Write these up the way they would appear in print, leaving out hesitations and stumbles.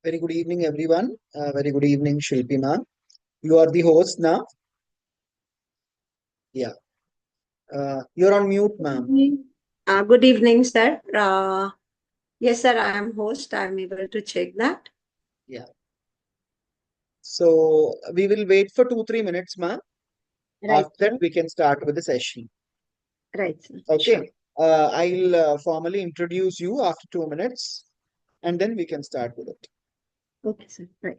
Very good evening, everyone. Very good evening, Shilpi ma'am. You are the host now. Yeah. You're on mute, ma'am. Good evening, sir. Yes, sir, I am host. I am able to check that. Yeah. So we will wait for 2-3 minutes, ma'am. Right, After that, sir. we can start with the session. Right, sir. Sure. Okay. I'll formally introduce you after 2 minutes, and then we can start with it. Okay, sir. Right.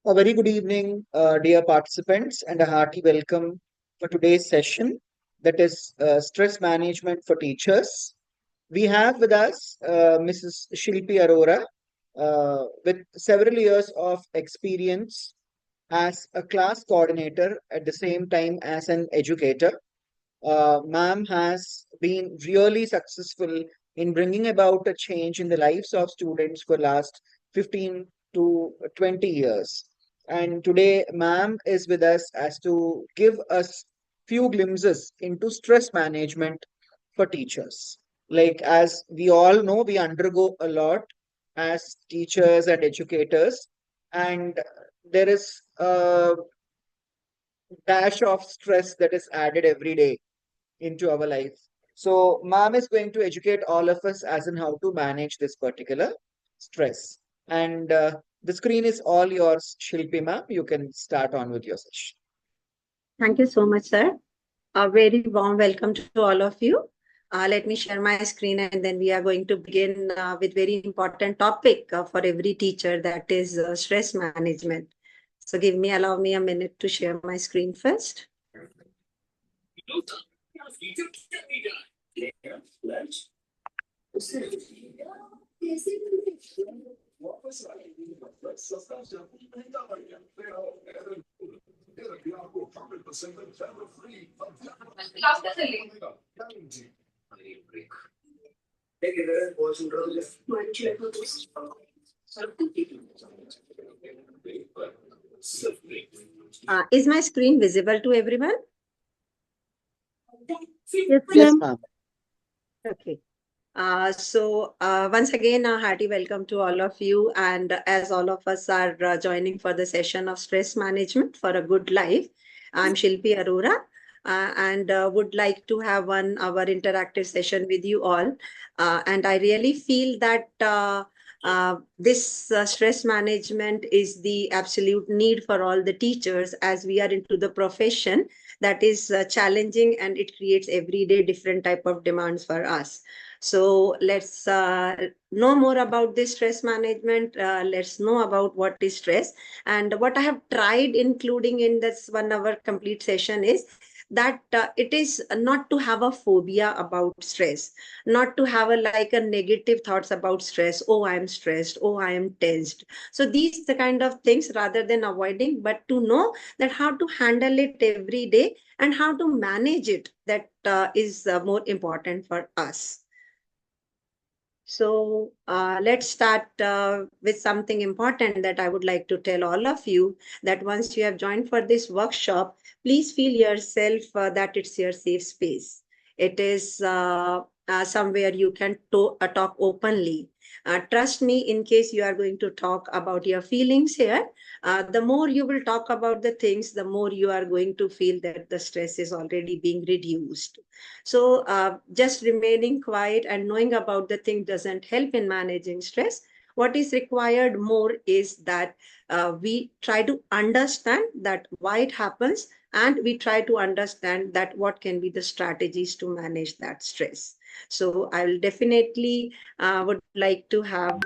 A very good evening, dear participants, and a hearty welcome for today's session that is stress management for teachers. We have with us Mrs. Shilpi Arora with several years of experience as a class coordinator at the same time as an educator. Ma'am has been really successful in bringing about a change in the lives of students for last 15 to 20 years. And today, ma'am is with us as to give us few glimpses into stress management for teachers. Like as we all know, we undergo a lot as teachers and educators, and there is a dash of stress that is added every day into our life. So, ma'am is going to educate all of us as in how to manage this particular stress. And the screen is all yours, Shilpi ma'am. You can start on with your session. Thank you so much, sir. A very warm welcome to all of you. Let me share my screen and then we are going to begin with very important topic for every teacher, that is stress management. So allow me a minute to share my screen first. Is my screen visible to everyone? Yes, ma'am. Okay. Once again, a hearty welcome to all of you. And as all of us are joining for the session of stress management for a good life, I'm Shilpi Arora and would like to have 1 hour interactive session with you all. And I really feel that this stress management is the absolute need for all the teachers as we are into the profession that is challenging, and it creates everyday different type of demands for us. So let's know more about this stress management. Let's know about what is stress. And what I have tried including in this 1 hour complete session is that it is not to have a phobia about stress, not to have a negative thoughts about stress. Oh, I am stressed. Oh, I am tensed. So these the kind of things rather than avoiding, but to know that how to handle it every day and how to manage it, that is more important for us. So let's start with something important that I would like to tell all of you, that once you have joined for this workshop, please feel yourself that it's your safe space. It is somewhere you can talk openly. Trust me, in case you are going to talk about your feelings here, the more you will talk about the things, the more you are going to feel that the stress is already being reduced. So just remaining quiet and knowing about the thing doesn't help in managing stress. What is required more is that we try to understand that why it happens, and we try to understand that what can be the strategies to manage that stress. So I will definitely would like to have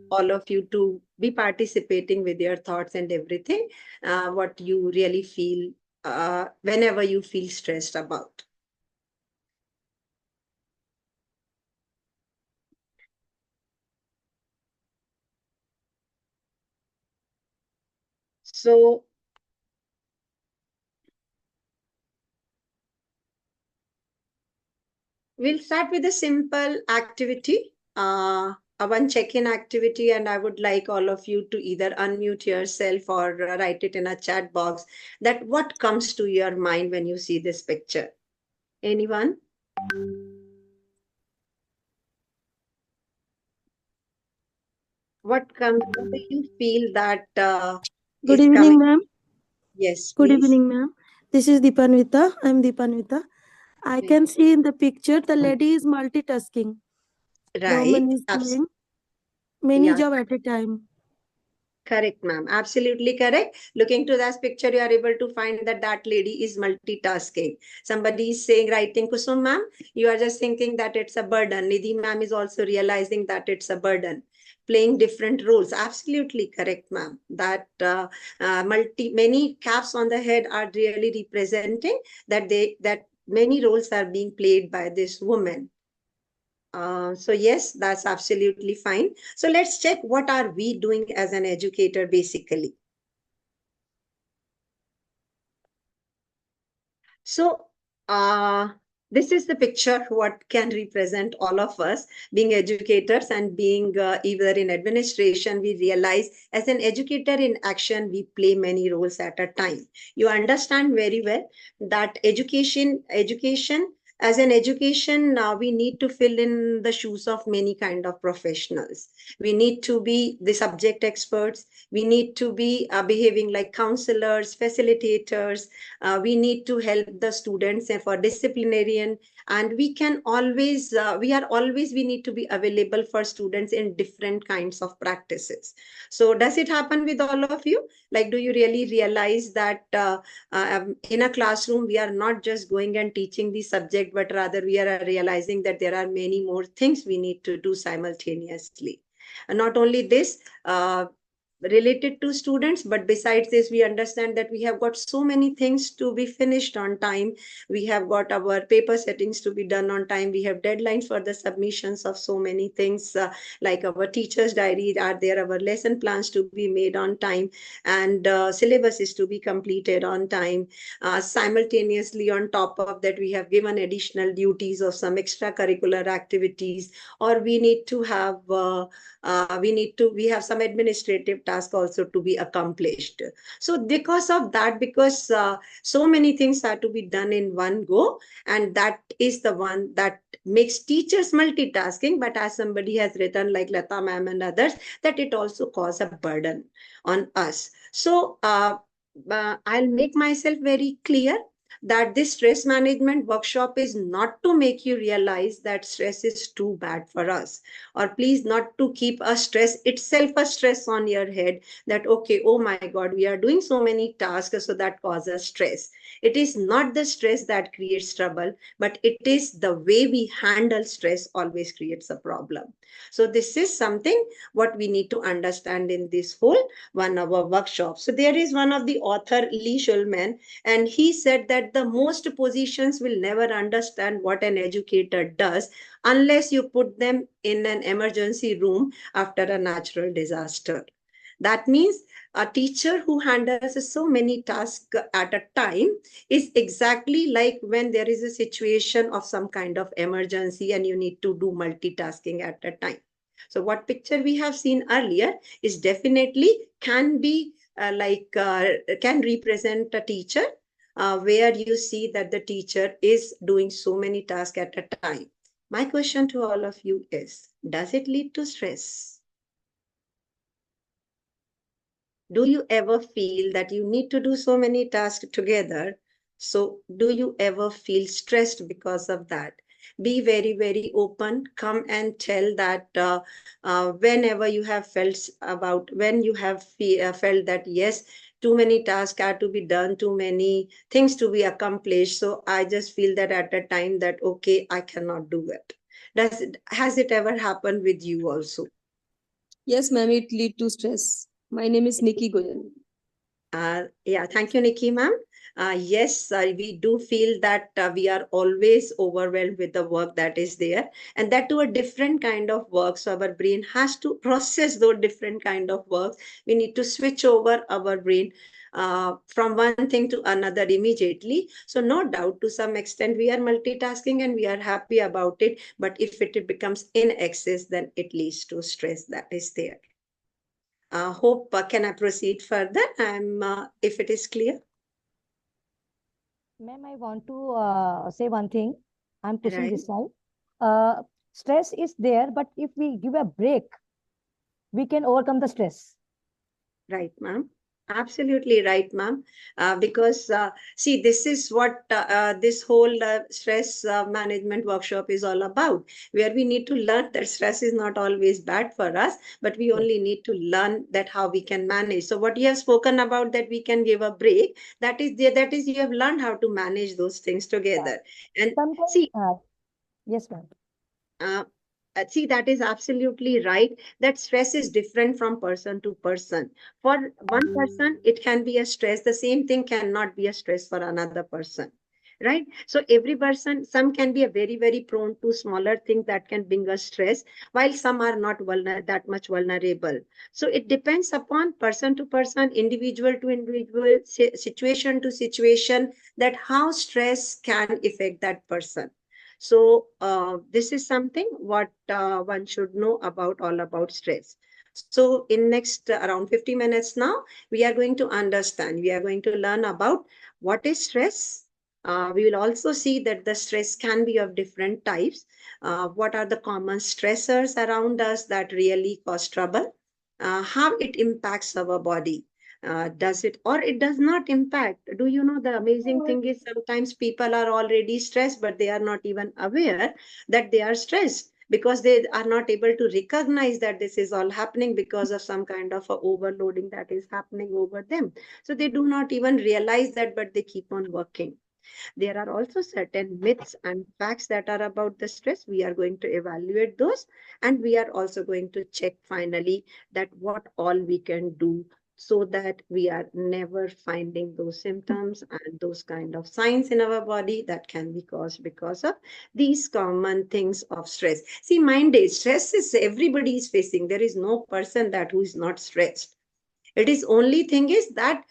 all of you to be participating with your thoughts and everything, what you really feel whenever you feel stressed about. So we'll start with a simple activity, a one check-in activity, and I would like all of you to either unmute yourself or write it in a chat box that what comes to your mind when you see this picture. Anyone? What comes? What do you feel that Good is coming? evening, ma'am. Yes, Good please. evening, ma'am. This is Deepanvita. I'm Deepanvita. I Right. can see in the picture the lady is multitasking. The Right. woman is doing many Yeah. jobs at a time. Correct, ma'am. Absolutely correct. Looking to that picture, you are able to find that that lady is multitasking. Somebody is saying, writing, Kusum, ma'am, you are just thinking that it's a burden. Nidhi, ma'am, is also realizing that it's a burden. Playing different roles. Absolutely correct, ma'am. That many caps on the head are really representing that many roles are being played by this woman. So yes, that's absolutely fine. So let's check what are we doing as an educator basically. So this is the picture what can represent all of us being educators and being either in administration. We realize as an educator in action, we play many roles at a time. You understand very well that education as an education, we need to fill in the shoes of many kind of professionals. We need to be the subject experts. We need to be behaving like counselors, facilitators. We need to help the students for disciplinarian, and we need to be available for students in different kinds of practices. So does it happen with all of you? Like, do you really realize that in a classroom we are not just going and teaching the subject, but rather we are realizing that there are many more things we need to do simultaneously. And not only this, related to students, but besides this, we understand that we have got so many things to be finished on time. We have got our paper settings to be done on time. We have deadlines for the submissions of so many things, like our teachers diary are there, our lesson plans to be made on time, and syllabus is to be completed on time. Simultaneously, on top of that, we have given additional duties of some extracurricular activities, or we have some administrative task also to be accomplished. So because of that, because so many things are to be done in one go, and that is the one that makes teachers multitasking, but as somebody has written like Lata ma'am and others, that it also causes a burden on us. So I'll make myself very clear that this stress management workshop is not to make you realize that stress is too bad for us, or please not to keep a stress itself a stress on your head, that okay, oh my god, we are doing so many tasks, so that causes stress. It is not the stress that creates trouble, but it is the way we handle stress always creates a problem. So this is something what we need to understand in this whole 1 hour workshop. So there is one of the author, Lee Shulman, and he said that the most positions will never understand what an educator does unless you put them in an emergency room after a natural disaster. That means a teacher who handles so many tasks at a time is exactly like when there is a situation of some kind of emergency and you need to do multitasking at a time. So what picture we have seen earlier is definitely can be can represent a teacher where you see that the teacher is doing so many tasks at a time. My question to all of you is, does it lead to stress? Do you ever feel that you need to do so many tasks together? So do you ever feel stressed because of that? Be very, very open. Come and tell that whenever you have when you have felt that, yes, too many tasks are to be done, too many things to be accomplished. So I just feel that at a time that, okay, I cannot do it. Has it ever happened with you also? Yes, ma'am, it lead to stress. My name is Nikki Goyal. Yeah, thank you, Nikki, ma'am. Yes, we do feel that we are always overwhelmed with the work that is there, and that to a different kind of work. So our brain has to process those different kind of works. We need to switch over our brain from one thing to another immediately. So no doubt, to some extent, we are multitasking and we are happy about it. But if it becomes in excess, then it leads to stress that is there. Hope can I proceed further? If it is clear. Ma'am, I want to say one thing. I'm pushing Right. this side. Stress is there, but if we give a break, we can overcome the stress. Right, ma'am. Absolutely right, ma'am. Because see, this is what this whole stress management workshop is all about, where we need to learn that stress is not always bad for us, but we only need to learn that how we can manage. So what you have spoken about, that we can give a break, that is there, that is you have learned how to manage those things together. And Sometimes, see, yes, ma'am. see, that is absolutely right, that stress is different from person to person. For one person, it can be a stress. The same thing cannot be a stress for another person, right? So every person, some can be a very, very prone to smaller things that can bring us stress, while some are not that much vulnerable. So it depends upon person to person, individual to individual, situation to situation, that how stress can affect that person. So this is something what one should know about, all about stress. So in next around 50 minutes now, we are going to understand, we are going to learn about what is stress. We will also see that the stress can be of different types. What are the common stressors around us that really cause trouble? How it impacts our body. Does it or it does not impact? Do you know, the amazing thing is sometimes people are already stressed, but they are not even aware that they are stressed, because they are not able to recognize that this is all happening because of some kind of a overloading that is happening over them. So they do not even realize that, but they keep on working. There are also certain myths and facts that are about the stress. We are going to evaluate those, and we are also going to check finally that what all we can do, so that we are never finding those symptoms and those kind of signs in our body that can be caused because of these common things of stress. See, mind is stress is everybody is facing. There is no person that who is not stressed. It is only thing is that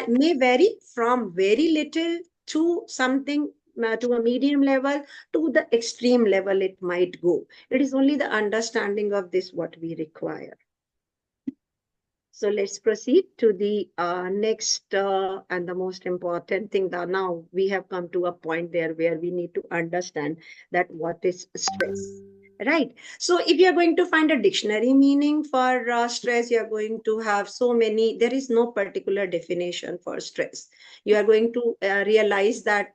may vary from very little to something to a medium level, to the extreme level it might go. It is only the understanding of this what we require. So let's proceed to the next and the most important thing. That now we have come to a point there where we need to understand that what is stress. Right. So if you're going to find a dictionary meaning for stress, you're going to have so many, there is no particular definition for stress. You are going to realize that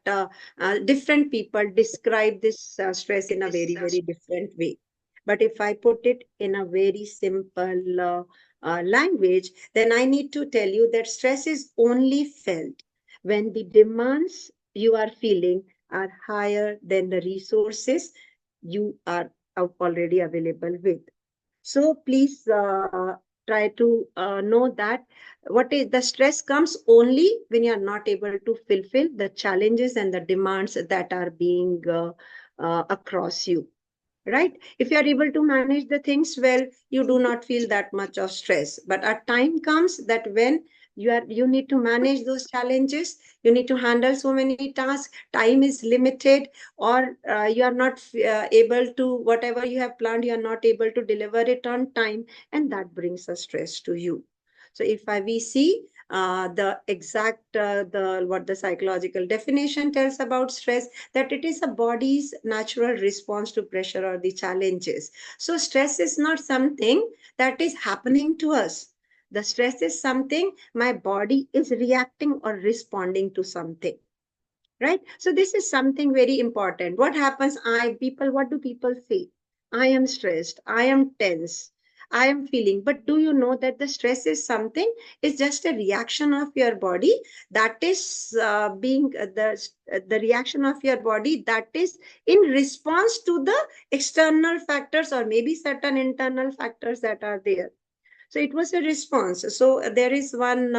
different people describe this stress in a very, very different way. But if I put it in a very simple language, then I need to tell you that stress is only felt when the demands you are feeling are higher than the resources you are already available with. So please try to know that what is the stress comes only when you are not able to fulfill the challenges and the demands that are being across you. right? If you are able to manage the things well, you do not feel that much of stress. But a time comes that when you need to manage those challenges, you need to handle so many tasks, time is limited, or you are not able to, whatever you have planned, you are not able to deliver it on time, and that brings a stress to you. So if we see the exact what the psychological definition tells about stress, that it is a body's natural response to pressure or the challenges. So stress is not something that is happening to us. The stress is something my body is reacting or responding to something. Right? So this is something very important. What happens? What do people say? I am stressed. I am tense. I am feeling. But do you know that the stress is something? It's just a reaction of your body that is the reaction of your body that is in response to the external factors or maybe certain internal factors that are there. So it was a response. So there is one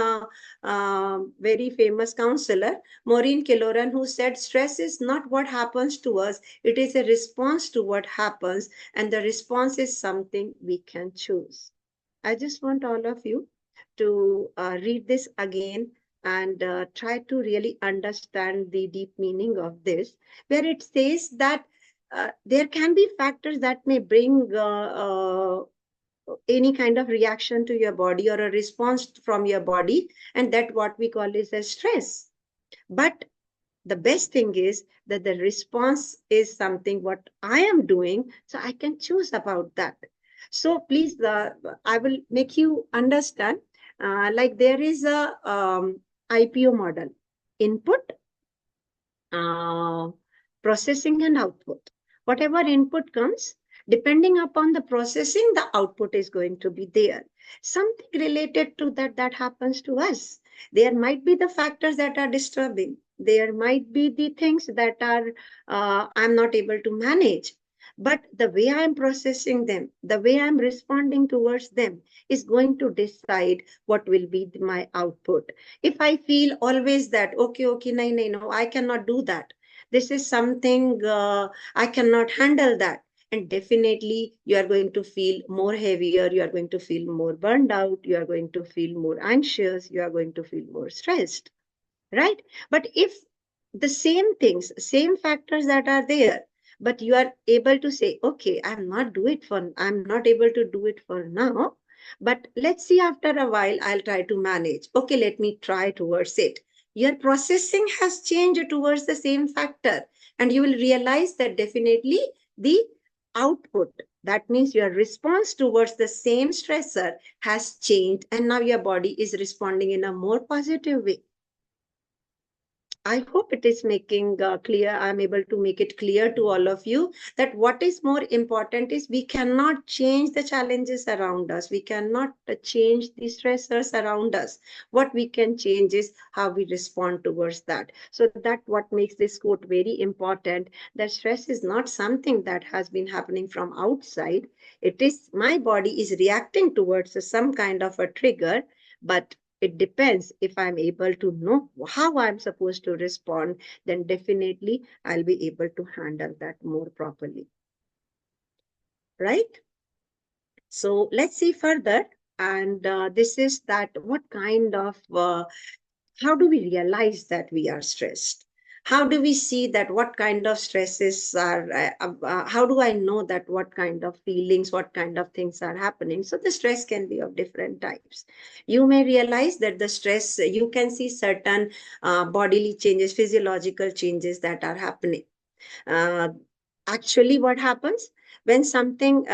very famous counselor, Maureen Killoran, who said stress is not what happens to us, it is a response to what happens, and the response is something we can choose. I just want all of you to read this again and try to really understand the deep meaning of this, where it says that there can be factors that may bring any kind of reaction to your body or a response from your body, and that what we call is a stress. But the best thing is that the response is something what I am doing, so I can choose about that. So please, I will make you understand, like there is a IPO model: input, processing, and output. Whatever input comes, depending upon the processing, the output is going to be there. Something related to that happens to us. There might be the factors that are disturbing. There might be the things that are I'm not able to manage. But the way I'm processing them, the way I'm responding towards them is going to decide what will be my output. If I feel always that, okay, no, I cannot do that. This is something I cannot handle that. And definitely you are going to feel more heavier, you are going to feel more burned out, you are going to feel more anxious, you are going to feel more stressed, right? But if the same things, same factors that are there, but you are able to say, okay, I'm not able to do it for now, but let's see, after a while, I'll try to manage. Okay, let me try towards it. Your processing has changed towards the same factor, and you will realize that definitely the output, that means your response towards the same stressor, has changed, and now your body is responding in a more positive way. I hope it is making clear. I'm able to make it clear to all of you that what is more important is we cannot change the challenges around us. We cannot change the stressors around us. What we can change is how we respond towards that. So that what makes this quote very important, that stress is not something that has been happening from outside. It is my body is reacting towards some kind of a trigger, but it depends. If I'm able to know how I'm supposed to respond, then definitely I'll be able to handle that more properly. Right? So let's see further. And this is that what kind of, how do we realize that we are stressed? How do we see that what kind of stresses are, how do I know that what kind of feelings, what kind of things are happening? So the stress can be of different types. You may realize that the stress, you can see certain bodily changes, physiological changes that are happening. Actually, what happens when something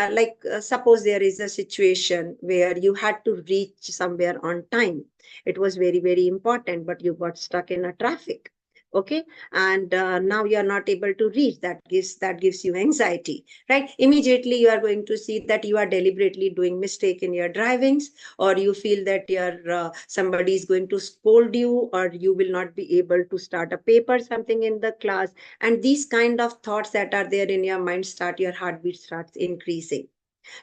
suppose there is a situation where you had to reach somewhere on time. It was very, very important, but you got stuck in a traffic. Okay, and now you are not able to reach. That gives you anxiety, right? Immediately you are going to see that you are deliberately doing mistake in your drivings, or you feel that your somebody is going to scold you, or you will not be able to start a paper, something in the class. And these kind of thoughts that are there in your mind your heartbeat starts increasing.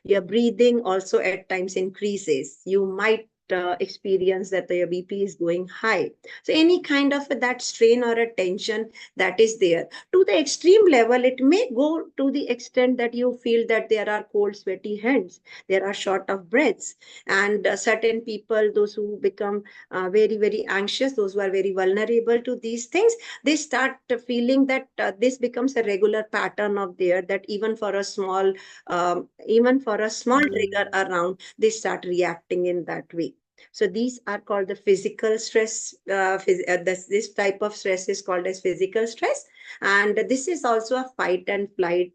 Your breathing also at times increases. You might experience that your BP is going high. So any kind of that strain or a tension that is there. To the extreme level, it may go to the extent that you feel that there are cold, sweaty hands, there are short of breaths, and certain people, those who become very, very anxious, those who are very vulnerable to these things, they start feeling that this becomes a regular pattern of their, that even for a small trigger around, they start reacting in that way. So these are called the physical stress. This type of stress is called as physical stress. And this is also a fight and flight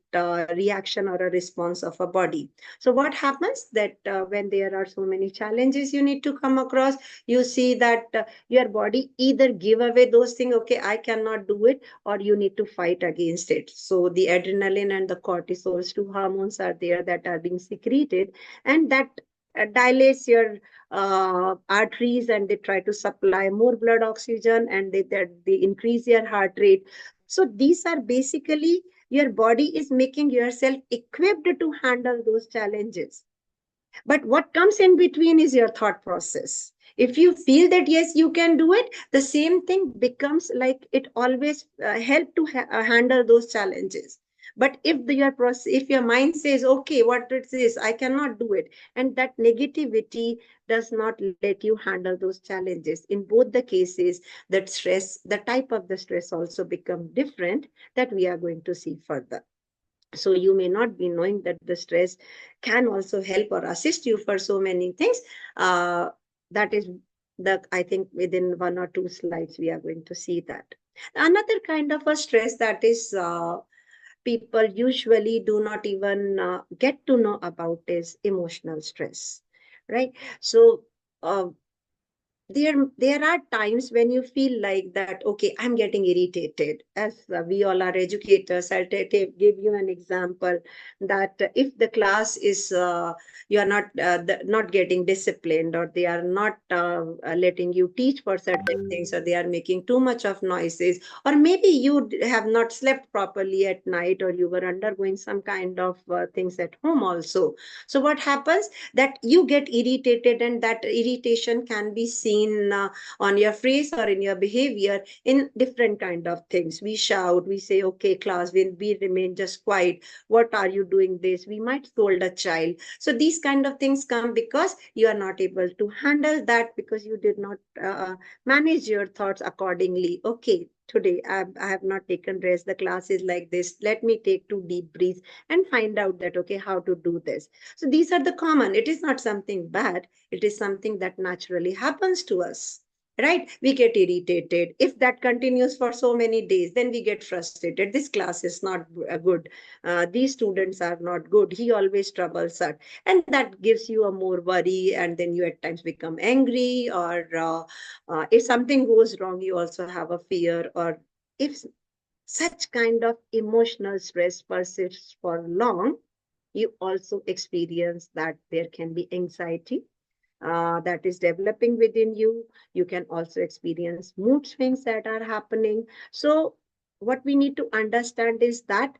reaction or a response of a body. So what happens that when there are so many challenges you need to come across, you see that your body either give away those things, okay, I cannot do it, or you need to fight against it. So the adrenaline and the cortisols, two hormones are there that are being secreted, and that dilates your arteries, and they try to supply more blood oxygen, and they increase your heart rate. So these are basically your body is making yourself equipped to handle those challenges. But what comes in between is your thought process. If you feel that yes, you can do it, the same thing becomes like it always help to handle those challenges. But if your mind says, okay, what it is, I cannot do it, and that negativity does not let you handle those challenges. In both the cases, that stress, the type of the stress also become different, that we are going to see further. So you may not be knowing that the stress can also help or assist you for so many things. That is I think within 1 or 2 slides, we are going to see that. Another kind of a stress that is people usually do not even get to know about is emotional stress, right? So there are times when you feel like that, okay, I'm getting irritated. As we all are educators, I'll give you an example that if the class is you are not getting disciplined, or they are not letting you teach for certain things, or they are making too much of noises, or maybe you have not slept properly at night, or you were undergoing some kind of things at home also. So what happens that you get irritated, and that irritation can be seen on your face or in your behavior in different kind of things. We shout, we say, okay, class, we remain just quiet. What are you doing this? We might scold a child. So these kind of things come because you are not able to handle that, because you did not manage your thoughts accordingly. Okay, today I have not taken rest. The class is like this. Let me take 2 deep breaths and find out that, okay, how to do this. So these are the common. It is not something bad. It is something that naturally happens to us, right? We get irritated. If that continues for so many days, then we get frustrated. This class is not good. These students are not good. He always troubles us. And that gives you a more worry. And then you at times become angry, or if something goes wrong, you also have a fear. Or if such kind of emotional stress persists for long, you also experience that there can be anxiety that is developing within you. You can also experience mood swings that are happening. So what we need to understand is that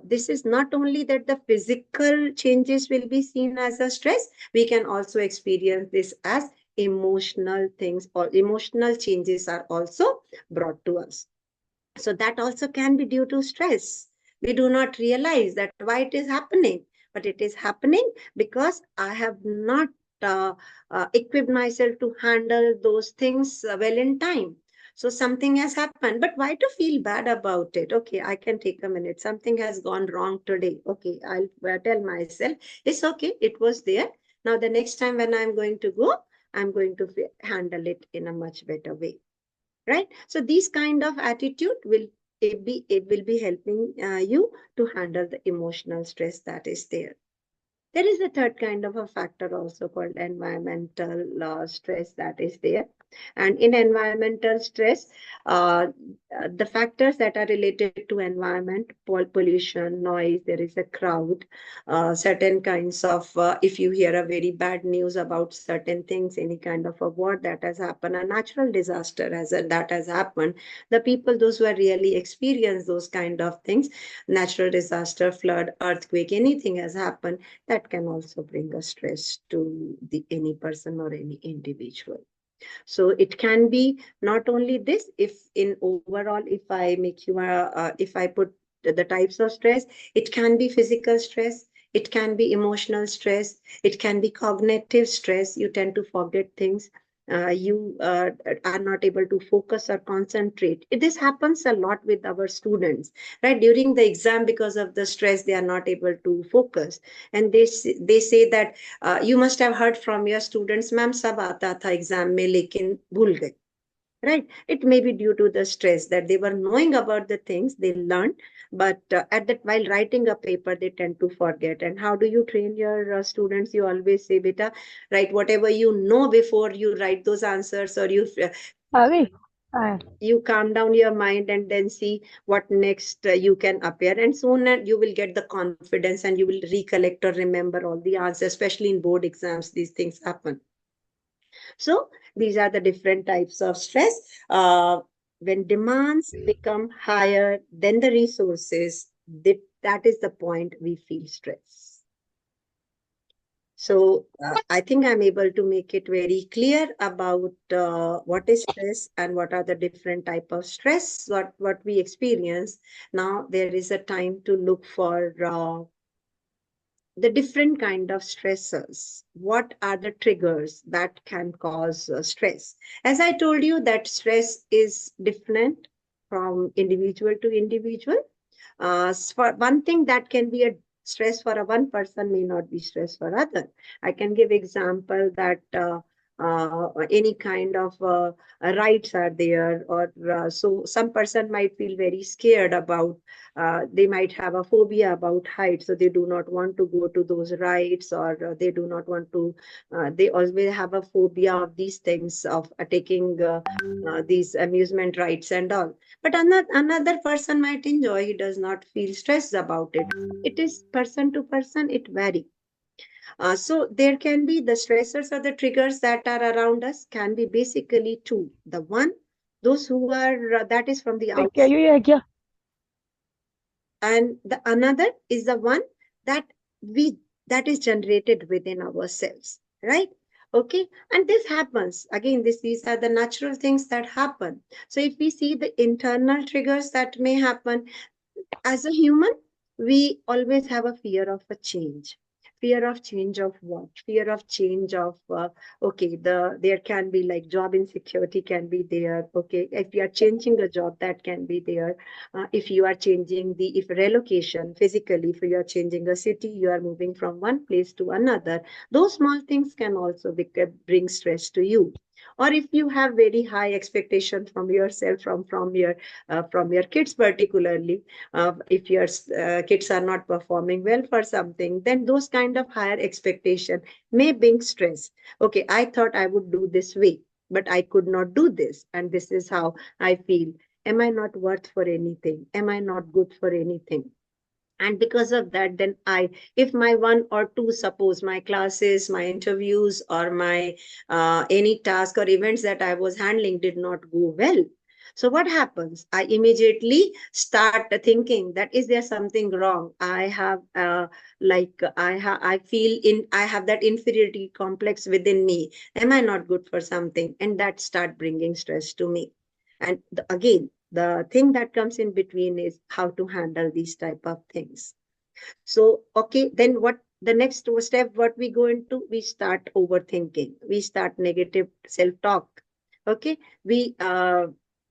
this is not only that the physical changes will be seen as a stress, we can also experience this as emotional things, or emotional changes are also brought to us. So that also can be due to stress. We do not realize that why it is happening, but it is happening because I have not equipped myself to handle those things well in time. So something has happened, but why to feel bad about it? Okay, I can take a minute. Something has gone wrong today. Okay, I'll tell myself, it's okay, it was there. Now the next time when I'm going to go, I'm going to handle it in a much better way. Right? So these kind of attitude will be helping you to handle the emotional stress that is there. There is a third kind of a factor also called environmental stress that is there. And in environmental stress, the factors that are related to environment, pollution, noise, there is a crowd, certain kinds of, if you hear a very bad news about certain things, any kind of a war that has happened, a natural disaster that has happened, the people, those who are really experienced those kind of things, natural disaster, flood, earthquake, anything has happened, that that can also bring a stress to any person or any individual. So it can be not only this, if in overall, if I make you, if I put the types of stress, it can be physical stress, it can be emotional stress, it can be cognitive stress. You tend to forget things. You are not able to focus or concentrate. This happens a lot with our students, right? During the exam, because of the stress, they are not able to focus. And they say that you must have heard from your students, ma'am, sab aata tha exam mein, lekin bhul gaye. Right? It may be due to the stress that they were knowing about the things they learned, but at that while writing a paper, they tend to forget. And how do you train your students? You always say, beta, write whatever you know before you write those answers, or Avi, uh, you calm down your mind and then see what next you can appear, and soon you will get the confidence and you will recollect or remember all the answers. Especially in board exams, these things happen. So these are the different types of stress. When demands become higher than the resources, that is the point we feel stress. So I think I'm able to make it very clear about what is stress and what are the different type of stress, what we experience. Now there is a time to look for the different kind of stressors. What are the triggers that can cause stress? As I told you, that stress is different from individual to individual. For one thing, that can be a stress for a one person may not be stress for other. I can give example that any kind of rights are there, or so some person might feel very scared about, they might have a phobia about heights, so they do not want to go to those rides, or they do not want to, they always have a phobia of these things, of taking these amusement rides and all. But another person might enjoy, he does not feel stressed about it. It is person to person, it varies. So there can be the stressors or the triggers that are around us can be basically two. The one, those who are, that is from the क्या outside, ये है क्या? and the another is the one that that is generated within ourselves, right? Okay, and this happens again, these are the natural things that happen. So if we see the internal triggers that may happen, as a human, we always have a fear of a change. Fear of change of what? Fear of change of, okay, there can be like job insecurity can be there. Okay, if you are changing a job, that can be there. If you are changing if relocation physically, if you are changing a city, you are moving from one place to another. Those small things can also bring stress to you. Or if you have very high expectation from yourself, from your kids particularly, if your kids are not performing well for something, then those kind of higher expectation may bring stress. Okay, I thought I would do this way, but I could not do this, and this is how I feel. Am I not worth for anything? Am I not good for anything? And because of that, then if my one or two, suppose my classes, my interviews, or my any task or events that I was handling did not go well, so what happens? I immediately start thinking that, is there something wrong? I have I have that inferiority complex within me. Am I not good for something? And that start bringing stress to me. And again, the thing that comes in between is how to handle these type of things. So, okay, then what the next step, what we go into, we start overthinking. We start negative self-talk. Okay, we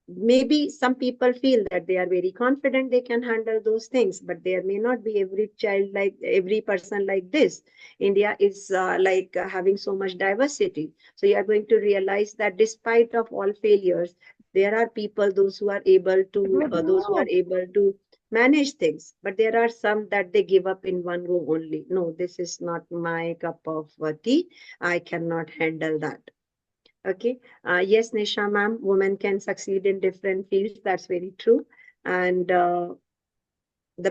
maybe some people feel that they are very confident they can handle those things, but there may not be every person like this. India is having so much diversity. So you are going to realize that despite of all failures, there are people, those who are able to manage things, but there are some that they give up in one go only. No, this is not my cup of tea. I cannot handle that. Okay. Yes, Nisha ma'am, women can succeed in different fields. That's very true. And the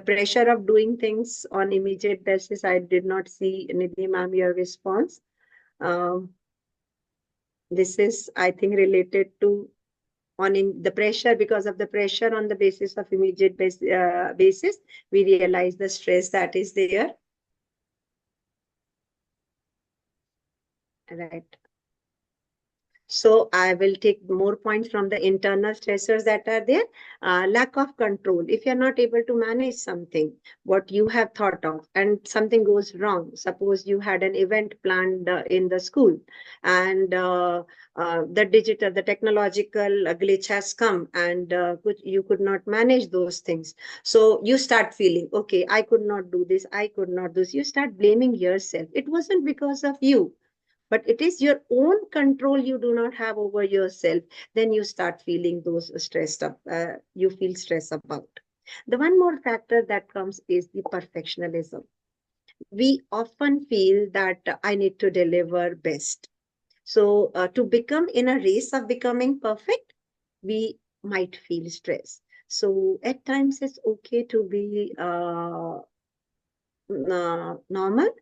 pressure of doing things on immediate basis, I did not see, Nidhi ma'am, your response. This is, I think, related to the pressure. Because of the pressure on the basis of immediate basis, we realize the stress that is there. Right. So I will take more points from the internal stressors that are there. Lack of control. If you're not able to manage something, what you have thought of, and something goes wrong. Suppose you had an event planned in the school, and the technological glitch has come, and you could not manage those things. So you start feeling, okay, I could not do this, I could not do this. You start blaming yourself. It wasn't because of you, but it is your own control you do not have over yourself. Then you start feeling those stressed up, you feel stress about. The one more factor that comes is the perfectionism. We often feel that I need to deliver best. So to become in a race of becoming perfect, we might feel stress. So at times it's okay to be normal.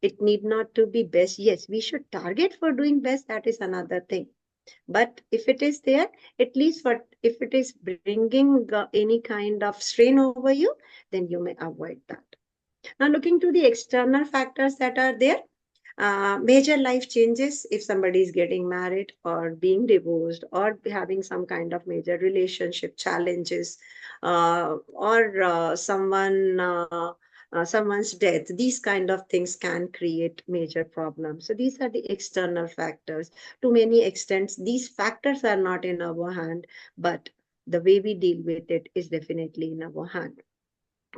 It need not to be best. Yes, we should target for doing best. That is another thing. But if it is there, at least if it is bringing any kind of strain over you, then you may avoid that. Now, looking to the external factors that are there, major life changes, if somebody is getting married or being divorced or having some kind of major relationship challenges, or someone's death, these kind of things can create major problems. So these are the external factors. To many extents, these factors are not in our hand, but the way we deal with it is definitely in our hand.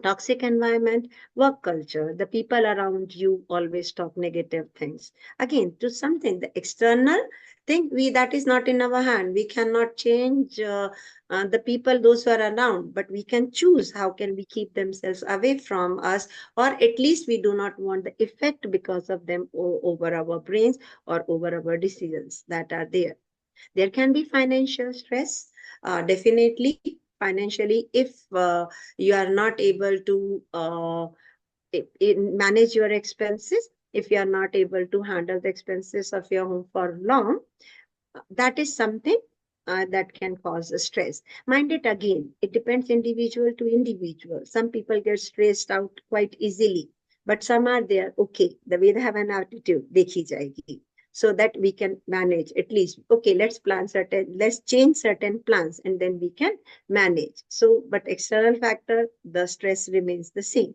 Toxic environment, work culture, the people around you always talk negative things. Again, to something, the external thing, that is not in our hand. We cannot change the people, those who are around, but we can choose how can we keep themselves away from us, or at least we do not want the effect because of them over our brains or over our decisions that are there. There can be financial stress, definitely financially, if you are not able to manage your expenses, if you are not able to handle the expenses of your home for long, that is something that can cause a stress. Mind it, again, it depends individual to individual. Some people get stressed out quite easily, but some are there, okay, the way they have an attitude, dekhi jayegi. So that we can manage at least, okay, let's change certain plans and then we can manage. So, but external factor, the stress remains the same.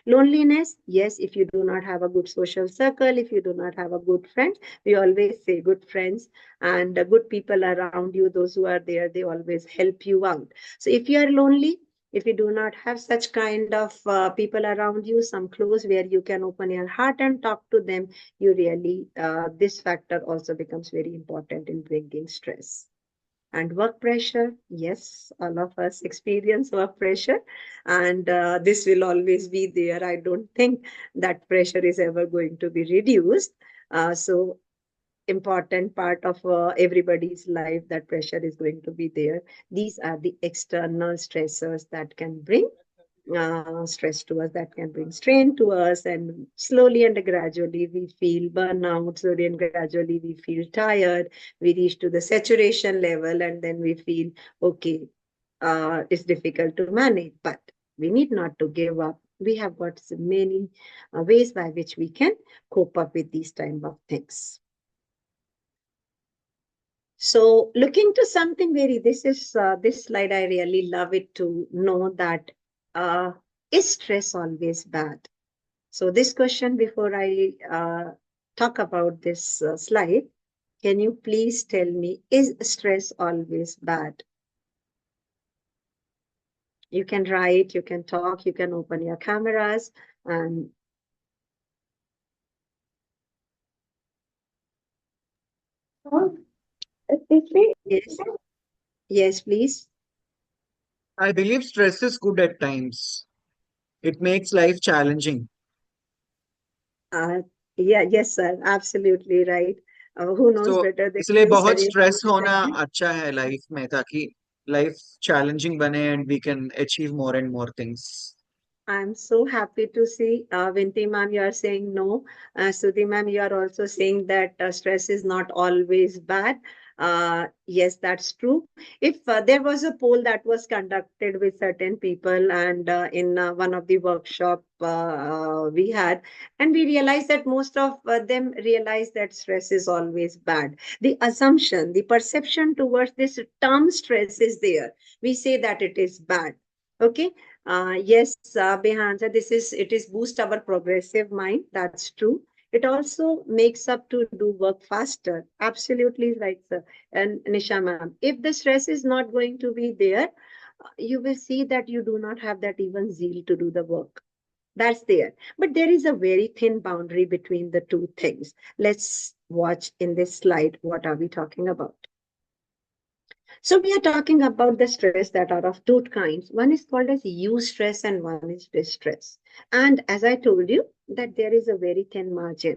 Loneliness, yes, if you do not have a good social circle, if you do not have a good friend, we always say good friends and good people around you, those who are there, they always help you out. So if you are lonely, if you do not have such kind of people around you, some close where you can open your heart and talk to them, you really, this factor also becomes very important in bringing stress. And work pressure, yes, all of us experience work pressure, and this will always be there. I don't think that pressure is ever going to be reduced. So important part of everybody's life, that pressure is going to be there. These are the external stressors that can bring stress to us, that can bring strain to us, and slowly and gradually we feel burnout, slowly and gradually we feel tired, we reach to the saturation level, and then we feel, okay, it's difficult to manage, but we need not to give up. We have got many ways by which we can cope up with these type of things. So looking to something this slide, I really love it to know that is stress always bad? So this question, before I talk about this slide, can you please tell me, is stress always bad? You can write, you can talk, you can open your cameras and yes, yes, please. I believe stress is good at times. It makes life challenging. Uh, yeah, yes, sir, absolutely right. Who knows So better than इसलिए you, sir? बहुत stress होना अच्छा है life में, ताकि life challenging बने and we can achieve more and more things. I'm so happy to see, Vinti ma'am, you are saying no. Sudhi ma'am, you are also saying that stress is not always bad. Yes, that's true. If there was a poll that was conducted with certain people, and in one of the workshop we had, and we realized that most of them realized that stress is always bad. The assumption, the perception towards this term stress is there. We say that it is bad. Okay. Yes, Behansa, it is boost our progressive mind. That's true. It also makes up to do work faster. Absolutely right, sir. And Nisha ma'am, if the stress is not going to be there, you will see that you do not have that even zeal to do the work. That's there. But there is a very thin boundary between the two things. Let's watch in this slide. What are we talking about? So we are talking about the stress that are of two kinds. One is called as eustress and one is distress. And as I told you, that there is a very thin margin.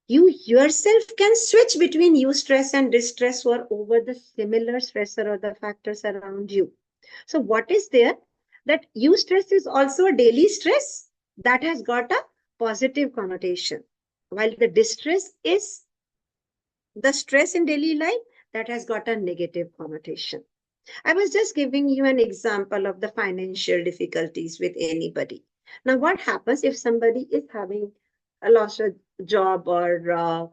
You yourself can switch between eustress and distress or over the similar stressor or the factors around you. So what is there? That eustress is also a daily stress that has got a positive connotation, while the distress is the stress in daily life that has got a negative connotation. I was just giving you an example of the financial difficulties with anybody. Now, what happens if somebody is having a lost a job or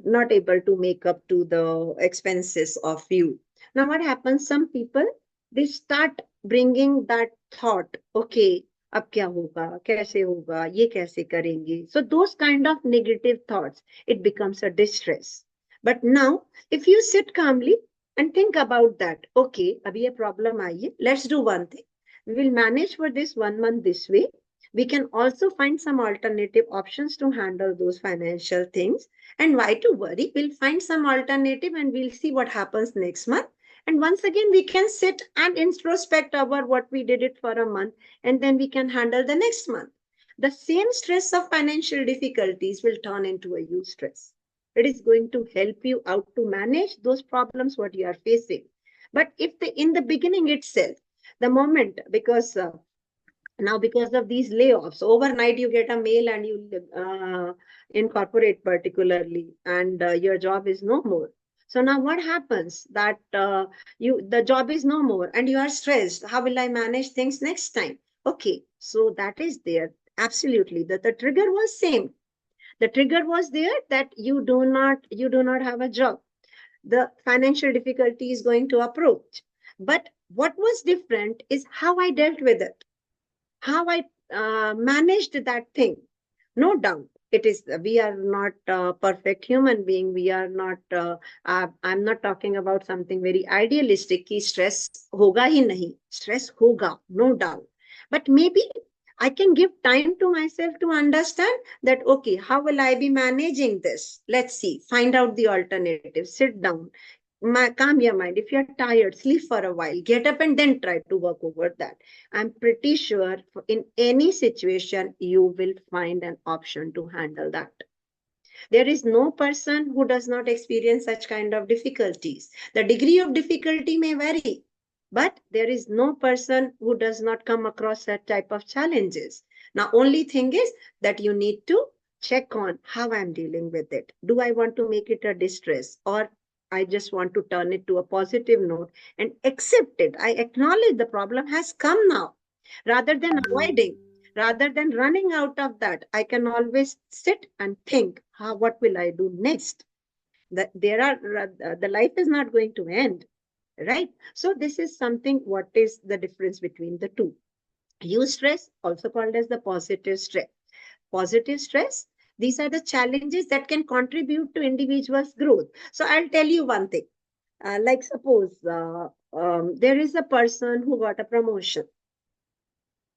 not able to make up to the expenses of you? Now, what happens? Some people, they start bringing that thought, okay, अब क्या होगा, कैसे होगा, ये कैसे करेंगे? So those kind of negative thoughts, it becomes a distress. But now, if you sit calmly and think about that, okay, abhi ye problem aayi hai, let's do one thing. We will manage for this 1 month this way. We can also find some alternative options to handle those financial things. And why to worry? We'll find some alternative and we'll see what happens next month. And once again, we can sit and introspect over what we did it for a month, and then we can handle the next month. The same stress of financial difficulties will turn into a eustress. It is going to help you out to manage those problems what you are facing. But if in the beginning itself, the moment, because now because of these layoffs, overnight you get a mail and you in corporate particularly, and your job is no more. So now what happens that the job is no more and you are stressed. How will I manage things next time? Okay, so that is there. Absolutely, the trigger was same. The trigger was there that you do not have a job. The financial difficulty is going to approach. But what was different is how I dealt with it, how I managed that thing. No doubt, it is, we are not perfect human being. We are not, I'm not talking about something very idealistic, ki stress hoga hi nahi. Stress hoga, no doubt. But maybe I can give time to myself to understand that, okay, how will I be managing this? Let's see, find out the alternative, sit down, calm your mind. If you're tired, sleep for a while, get up and then try to work over that. I'm pretty sure in any situation, you will find an option to handle that. There is no person who does not experience such kind of difficulties. The degree of difficulty may vary, but there is no person who does not come across that type of challenges. Now, only thing is that you need to check on how I'm dealing with it. Do I want to make it a distress, or I just want to turn it to a positive note and accept it? I acknowledge the problem has come now. Rather than avoiding, rather than running out of that, I can always sit and think, what will I do next? The life is not going to end. Right? So this is something, what is the difference between the two? Eustress, also called as the positive stress. Positive stress, these are the challenges that can contribute to individual's growth. So I'll tell you one thing. Like suppose there is a person who got a promotion.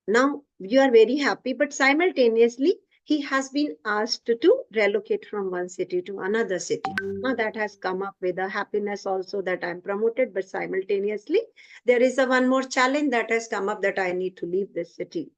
Now you are very happy, but simultaneously he has been asked to relocate from one city to another city. Now that has come up with a happiness also that I'm promoted, but simultaneously there is one more challenge that has come up that I need to leave this city.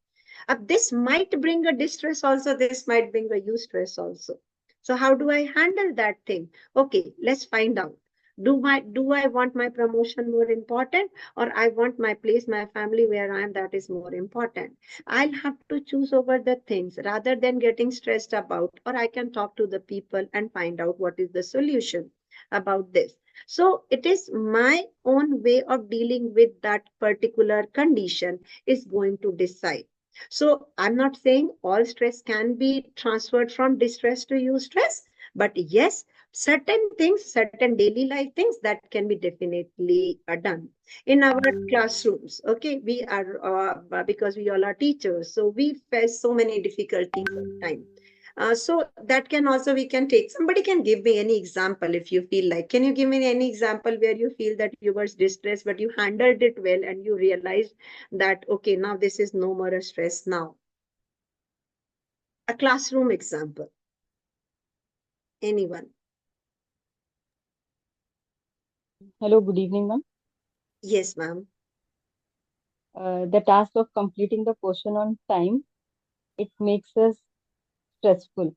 This might bring a distress also, this might bring a eustress also. So how do I handle that thing? Okay, let's find out. Do I want my promotion more important, or I want my place, my family where I am, that is more important? I'll have to choose over the things rather than getting stressed about, or I can talk to the people and find out what is the solution about this. So it is my own way of dealing with that particular condition is going to decide. So I'm not saying all stress can be transferred from distress to eustress, but yes, certain things, certain daily life things that can be definitely done in our classrooms. Okay, we are because we all are teachers, so we face so many difficulties sometimes. So that can also we can take. Somebody can give me any example if you feel like. Can you give me any example where you feel that you were distressed, but you handled it well and you realized that, okay, now this is no more a stress now. A classroom example. Anyone? Hello, good evening, ma'am. Yes, ma'am. The task of completing the portion on time, it makes us stressful.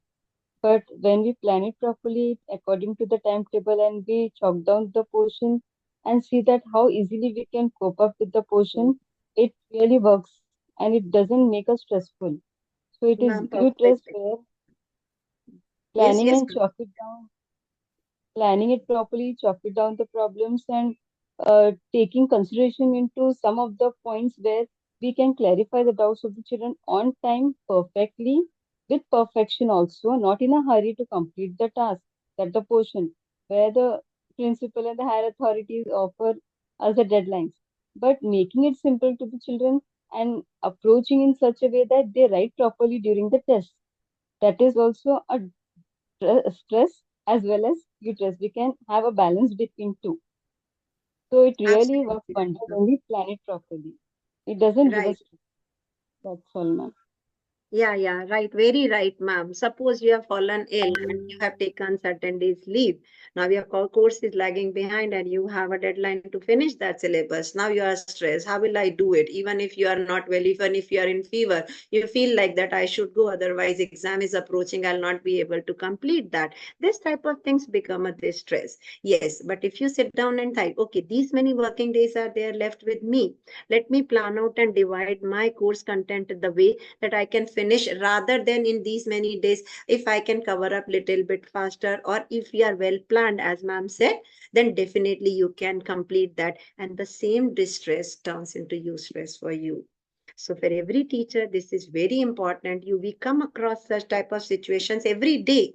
But when we plan it properly according to the timetable and we chalk down the portion and see that how easily we can cope up with the portion, it really works and it doesn't make us stressful. So it is Ma'am, you trust perfect. where Yes, planning yes, and ma'am. chalk it down, planning it properly, chalk it down the problems and taking consideration into some of the points where we can clarify the doubts of the children on time perfectly with perfection also, not in a hurry to complete the task, that the portion where the principal and the higher authorities offer us the deadlines, but making it simple to the children and approaching in such a way that they write properly during the test. That is also a stress as well as uterus. We can have a balance between two. So it really works Absolutely right, wonder ma'am. when we plan it properly. It doesn't give Right. us stress. That's all, ma'am. Yeah, right. Very right, ma'am. Suppose you have fallen ill and you have taken certain days leave. Now your course is lagging behind and you have a deadline to finish that syllabus. Now you are stressed. How will I do it? Even if you are not well, even if you are in fever, you feel like that I should go. Otherwise, exam is approaching. I'll not be able to complete that. This type of things become a distress. Yes, but if you sit down and think, okay, these many working days are there left with me. Let me plan out and divide my course content the way that I can finish rather than in these many days. If I can cover up little bit faster, or if we are well planned, as ma'am said, then definitely you can complete that. And the same distress turns into eustress for you. So for every teacher, this is very important. We come across such type of situations every day.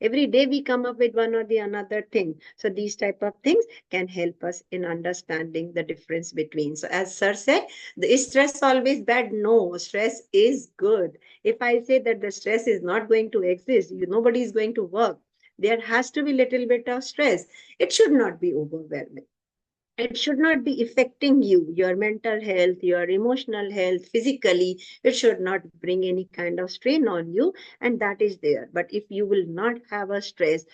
Every day we come up with one or the another thing. So these type of things can help us in understanding the difference between. So as sir said, is stress always bad? No, stress is good. If I say that the stress is not going to exist, nobody is going to work. There has to be little bit of stress. It should not be overwhelming. It should not be affecting you, your mental health, your emotional health, physically. It should not bring any kind of strain on you, and that is there. But if you will not have a stress,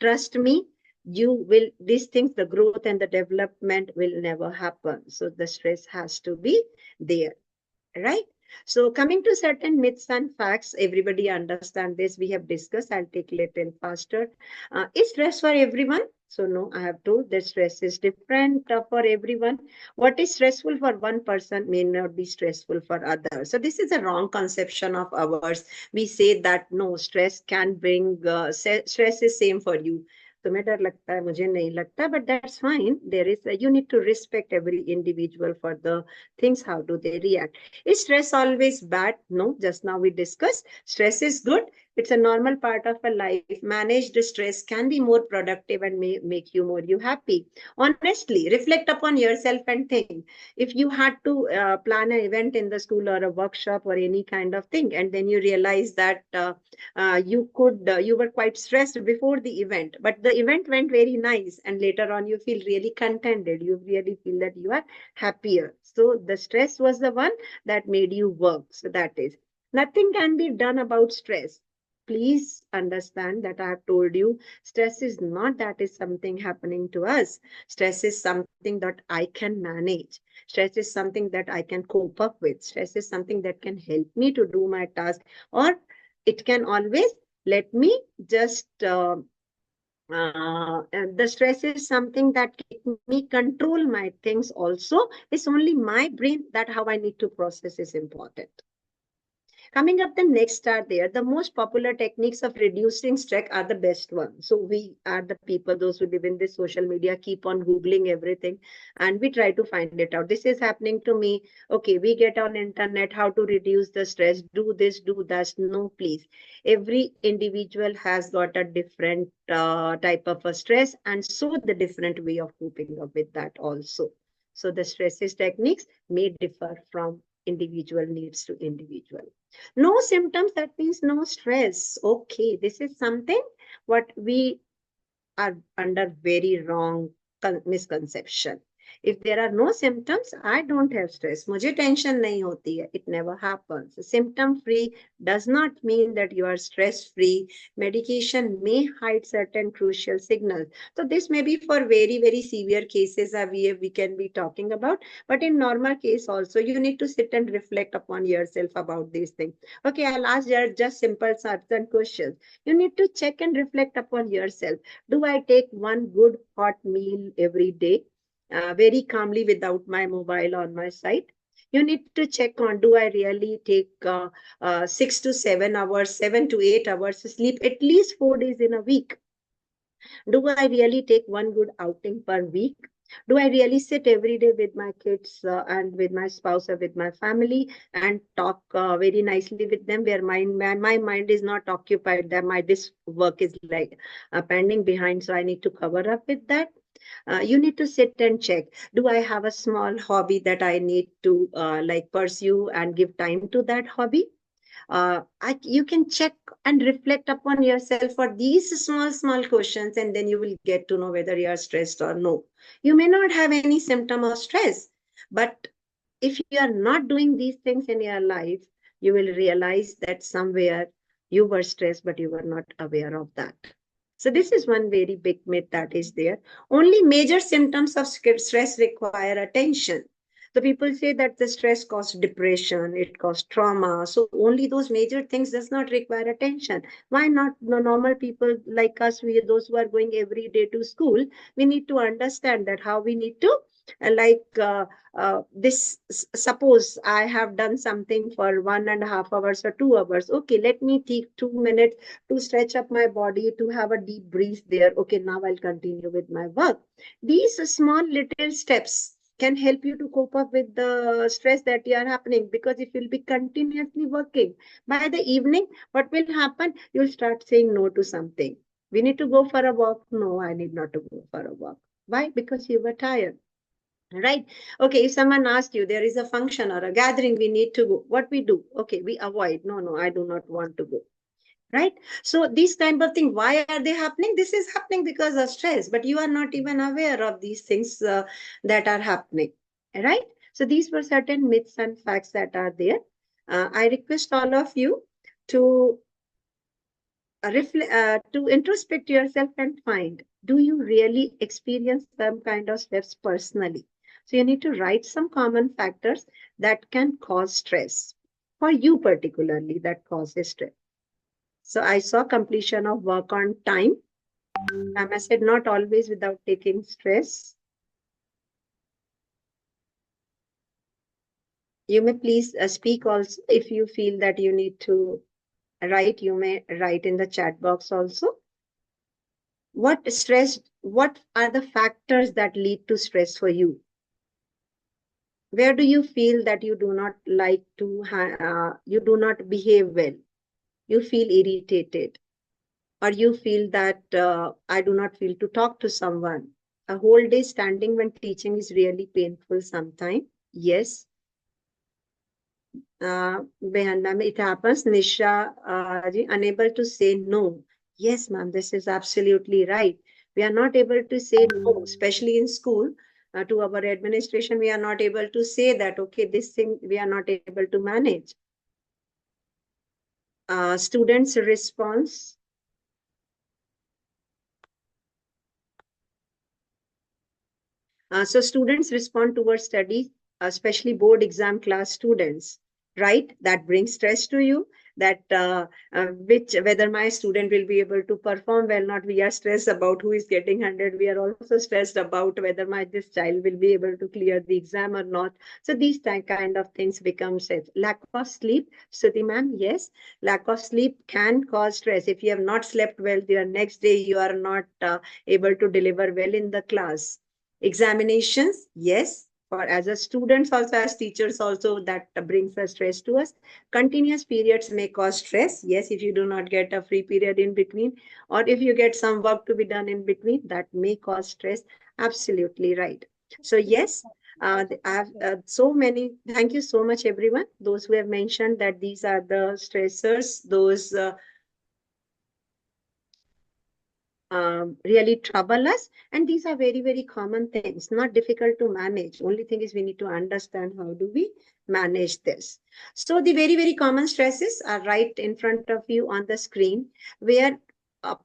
trust me, you will, these things, the growth and the development will never happen. So the stress has to be there, right? So coming to certain myths and facts, everybody understand this. We have discussed. I'll take little faster. Is stress for everyone? So no, I have told that stress is different for everyone. What is stressful for one person may not be stressful for others. So this is a wrong conception of ours. We say that no, stress can bring, stress is same for you. तुम्हें डर लगता है मुझे नहीं लगता, but that's fine. There is you need to respect every individual for the things, how do they react. Is stress always bad? No, just now we discussed stress is good. It's a normal part of a life. Managed stress can be more productive and may make you more happy. Honestly, reflect upon yourself and think. If you had to plan an event in the school or a workshop or any kind of thing, and then you realize that you were quite stressed before the event, but the event went very nice, and later on you feel really contented. You really feel that you are happier. So the stress was the one that made you work. So that is, nothing can be done about stress. Please understand that I have told you, stress is not that is something happening to us. Stress is something that I can manage. Stress is something that I can cope up with. Stress is something that can help me to do my task, or it can always let me just the stress is something that make me control my things also. It's only my brain that how I need to process is important. Coming up, the next are there. The most popular techniques of reducing stress are the best ones. So we are the people, those who live in this social media, keep on Googling everything and we try to find it out. This is happening to me. Okay, we get on internet, how to reduce the stress, do this, do that. No, please. Every individual has got a different type of a stress, and so the different way of coping up with that also. So the stresses techniques may differ from individual needs to individual. No symptoms, that means no stress. Okay, this is something what we are under very wrong misconception. If there are no symptoms, I don't have stress. मुझे tension नहीं होती है. It never happens. Symptom free does not mean that you are stress free. Medication may hide certain crucial signals. So this may be for very, very severe cases that we can be talking about. But in normal case also, you need to sit and reflect upon yourself about these things. Okay, I'll ask just simple certain questions. You need to check and reflect upon yourself. Do I take one good hot meal every day? Very calmly without my mobile on my side. You need to check on, do I really take 6 to 7 hours, 7 to 8 hours sleep at least 4 days in a week? Do I really take one good outing per week? Do I really sit every day with my kids and with my spouse or with my family and talk very nicely with them where my mind is not occupied, that this work is like pending behind, so I need to cover up with that? You need to sit and check. Do I have a small hobby that I need to like pursue and give time to that hobby? You can check and reflect upon yourself for these small questions, and then you will get to know whether you are stressed or no. You may not have any symptom of stress, but if you are not doing these things in your life, you will realize that somewhere you were stressed, but you were not aware of that. So this is one very big myth that is there. Only major symptoms of stress require attention. So people say that the stress causes depression, it causes trauma. So only those major things does not require attention. Why not the normal people like us, those who are going every day to school, we need to understand that how we need to suppose I have done something for 1.5 hours or 2 hours. Okay, let me take 2 minutes to stretch up my body, to have a deep breath there. Okay, now I'll continue with my work. These small little steps can help you to cope up with the stress that you are happening, because if you'll be continuously working, by the evening, what will happen? You'll start saying no to something. We need to go for a walk. No, I need not to go for a walk. Why? Because you were tired. Right? Okay, if someone asks you, there is a function or a gathering, we need to go. What we do? Okay, we avoid. No, I do not want to go. Right? So these kind of things, why are they happening? This is happening because of stress, but you are not even aware of these things that are happening. Right? So these were certain myths and facts that are there. I request all of you to to introspect yourself and find, do you really experience some kind of stress personally? So you need to write some common factors that can cause stress for you particularly, that causes stress. So I saw completion of work on time. I said not always without taking stress. You may please speak also. If you feel that you need to write, you may write in the chat box also. What are the factors that lead to stress for you? Where do you feel that you do not like to, you do not behave well? You feel irritated, or you feel that I do not feel to talk to someone. A whole day standing when teaching is really painful sometimes. Yes. It happens. Nisha, unable to say no. Yes, ma'am, this is absolutely right. We are not able to say no, especially in school. To our administration, we are not able to say that, okay, this thing we are not able to manage. Students' response. So students respond towards studies, especially board exam class students. right? That brings stress to you. That whether my student will be able to perform well or not. We are stressed about who is getting 100. We are also stressed about whether this child will be able to clear the exam or not. So these kind of things become stress. Lack of sleep, Stuti ma'am, yes, lack of sleep can cause stress. If you have not slept well, the next day you are not able to deliver well in the class. Examinations, yes, for as a students also, as teachers also, that brings a stress to us. Continuous periods may cause stress, yes, if you do not get a free period in between, or if you get some work to be done in between, that may cause stress. Absolutely right. So yes, I have so many. Thank you so much, everyone. Those who have mentioned that these are the stressors, those really trouble us. And these are very, very common things, not difficult to manage. Only thing is we need to understand how do we manage this. So the very, very common stresses are right in front of you on the screen, where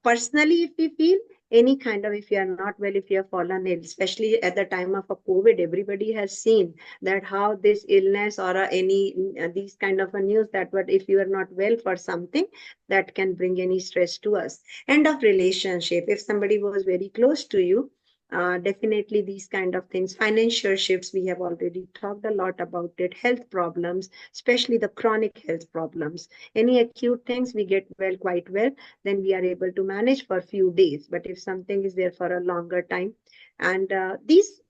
personally, if we feel any kind of, if you are not well, if you have fallen ill, especially at the time of a COVID, everybody has seen that how this illness or any these kind of a news that what if you are not well for something, that can bring any stress to us. End of relationship, if somebody was very close to you, definitely these kind of things. Financial shifts, we have already talked a lot about it. Health problems, especially the chronic health problems. Any acute things, we get well, quite well, then we are able to manage for a few days. But if something is there for a longer time, and these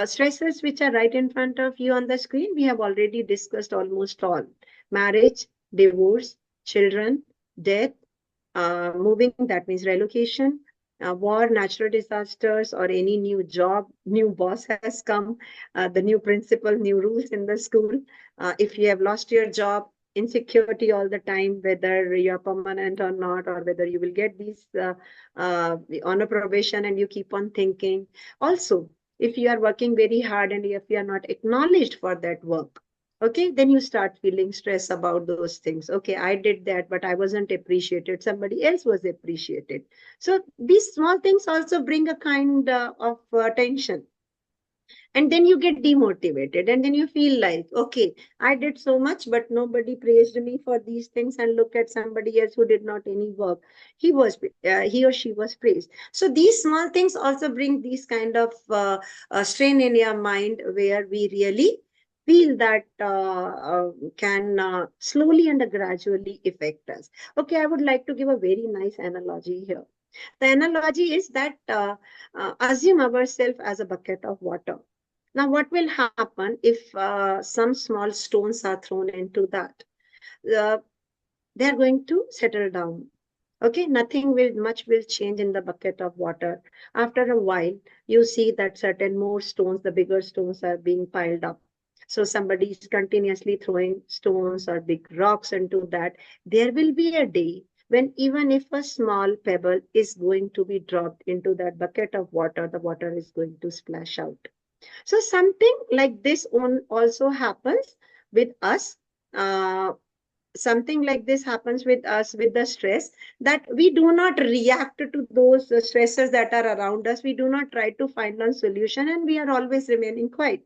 stresses which are right in front of you on the screen, we have already discussed almost all. Marriage, divorce, children, death, moving, that means relocation, war, natural disasters, or any new job, new boss has come, the new principal, new rules in the school. If you have lost your job, insecurity all the time, whether you're permanent or not, or whether you will get these on a probation, and you keep on thinking. Also, if you are working very hard and if you are not acknowledged for that work, okay, then you start feeling stress about those things. Okay, I did that, but I wasn't appreciated. Somebody else was appreciated. So these small things also bring a kind of tension. And then you get demotivated, and then you feel like, okay, I did so much, but nobody praised me for these things. And look at somebody else who did not any work. He or she was praised. So these small things also bring these kind of strain in your mind, where we really feel that can slowly and gradually affect us. Okay, I would like to give a very nice analogy here. The analogy is that assume ourselves as a bucket of water. Now, what will happen if some small stones are thrown into that? They are going to settle down. Okay, nothing much will change in the bucket of water. After a while, you see that certain more stones, the bigger stones, are being piled up. So somebody is continuously throwing stones or big rocks into that. There will be a day when even if a small pebble is going to be dropped into that bucket of water, the water is going to splash out. So something like this also happens with us. Something like this happens with us with the stress, that we do not react to those stressors that are around us. We do not try to find a solution, and we are always remaining quiet.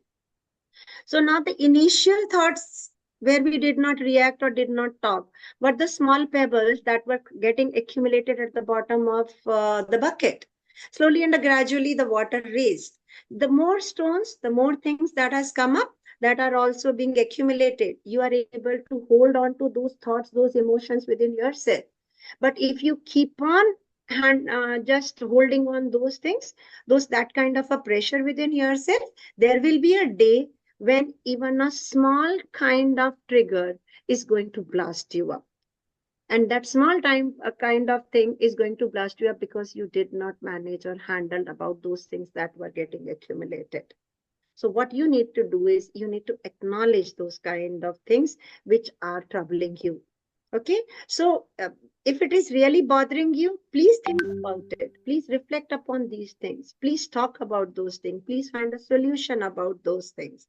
So now the initial thoughts where we did not react or did not talk, but the small pebbles that were getting accumulated at the bottom of the bucket. Slowly and gradually the water raised. The more stones, the more things that has come up, that are also being accumulated. You are able to hold on to those thoughts, those emotions within yourself. But if you keep on just holding on those things, that kind of a pressure within yourself, there will be a day when even a small kind of trigger is going to blast you up. And that small time, a kind of thing is going to blast you up because you did not manage or handle about those things that were getting accumulated. So what you need to do is you need to acknowledge those kind of things which are troubling you. Okay, so if it is really bothering you, please think about it. Please reflect upon these things. Please talk about those things. Please find a solution about those things.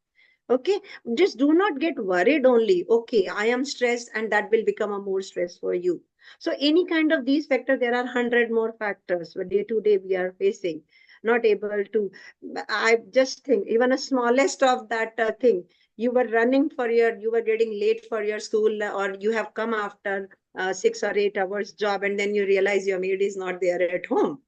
Okay, just do not get worried only. Okay, I am stressed, and that will become a more stress for you. So any kind of these factors, there are 100 more factors where day to day we are facing. Not able to, I just think even a smallest of that thing You were running for you were getting late for your school, or you have come after 6 or 8 hours job, and then you realize your maid is not there at home,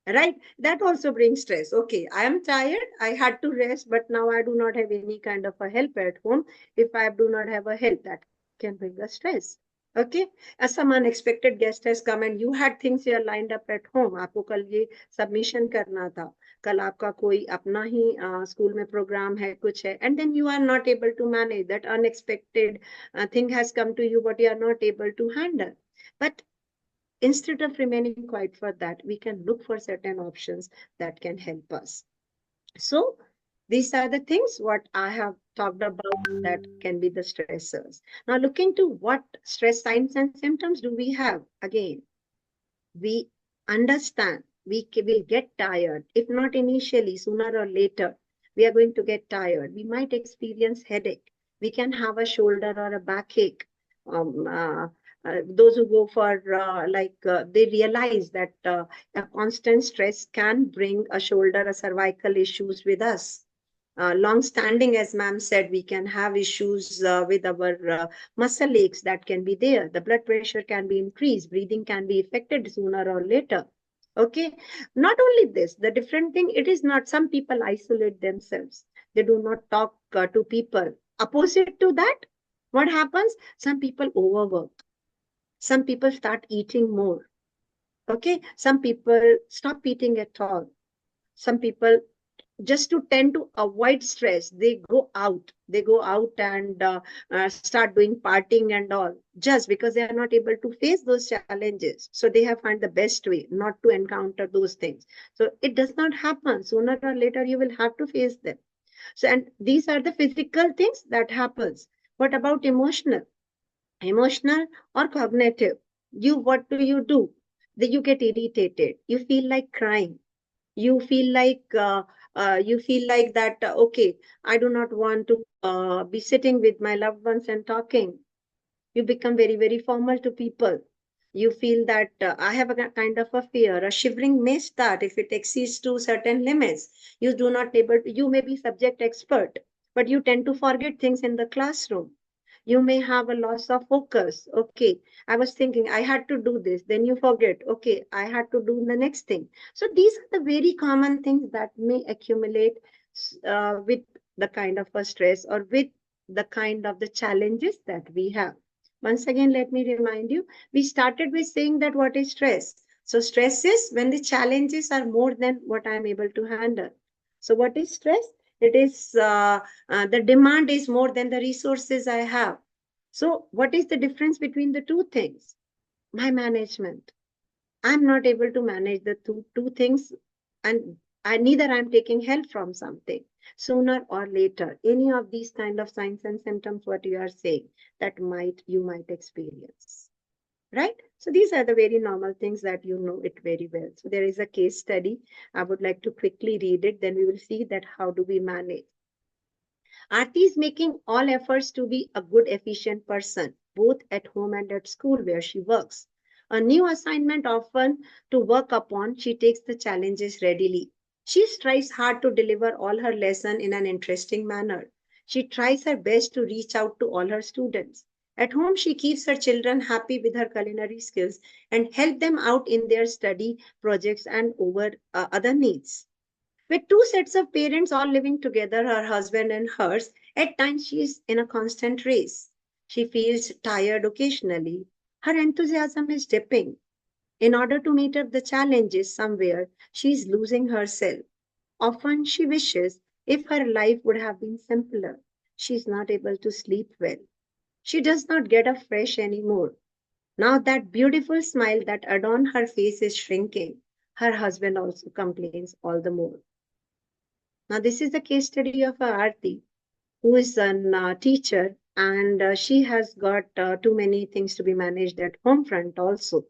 right? That also brings stress. Okay, I am tired, I had to rest, but now I do not have any kind of a help at home. If I do not have a help, that can bring a stress. Okay, as some unexpected guest has come and you had things here lined up at home, आपको कल ये submission करना था, कल आपका कोई अपना ही school में प्रोग्राम है, कुछ है, and then you are not able to manage that unexpected thing has come to you, but you are not able to handle. But instead of remaining quiet for that, we can look for certain options that can help us. So these are the things what I have talked about that can be the stressors. Now looking to what stress signs and symptoms do we have? Again, we understand we will get tired. If not initially, sooner or later, we are going to get tired. We might experience headache. We can have a shoulder or a backache. Those who go for they realize that a constant stress can bring a shoulder or cervical issues with us. Long standing, as ma'am said, we can have issues with our muscle aches that can be there. The blood pressure can be increased. Breathing can be affected sooner or later. Okay. Not only this, the different thing, it is not, some people isolate themselves. They do not talk to people. Opposite to that, what happens? Some people overwork. Some people start eating more. Okay. Some people stop eating at all. Some people, just to tend to avoid stress, they go out and start doing partying and all, just because they are not able to face those challenges. So they have found the best way not to encounter those things. So it does not happen. Sooner or later you will have to face them. So, and these are the physical things that happens. What about emotional or cognitive? What do? You get irritated, you feel like crying, you feel like that okay, I do not want to be sitting with my loved ones and talking. You become very, very formal to people. You feel that I have a kind of a fear. A shivering may start if it exceeds to certain limits. You do not able to, you may be subject expert, but you tend to forget things in the classroom. You may have a loss of focus. Okay, I was thinking I had to do this, then you forget. Okay, I had to do the next thing. So these are the very common things that may accumulate with the kind of a stress or with the kind of the challenges that we have. Once again, let me remind you, we started with saying that what is stress? So stress is when the challenges are more than what I am able to handle. So what is stress? It is the demand is more than the resources I have. So what is the difference between the two things? My management. I'm not able to manage the two things, and neither I'm taking help from something. Sooner or later, any of these kind of signs and symptoms, what you are saying, that you might experience. Right? So these are the very normal things that you know it very well. So there is a case study. I would like to quickly read it. Then we will see that how do we manage. Aarti is making all efforts to be a good, efficient person, both at home and at school where she works. A new assignment often to work upon, she takes the challenges readily. She strives hard to deliver all her lesson in an interesting manner. She tries her best to reach out to all her students. At home, she keeps her children happy with her culinary skills and help them out in their study projects and over other needs. With two sets of parents all living together, her husband and hers, at times she is in a constant race. She feels tired occasionally. Her enthusiasm is dipping. In order to meet up the challenges somewhere, she is losing herself. Often she wishes if her life would have been simpler. She is not able to sleep well. She does not get up fresh anymore. Now that beautiful smile that adorned her face is shrinking. Her husband also complains all the more. Now, this is the case study of Aarti, who is a teacher, and she has got too many things to be managed at home front also.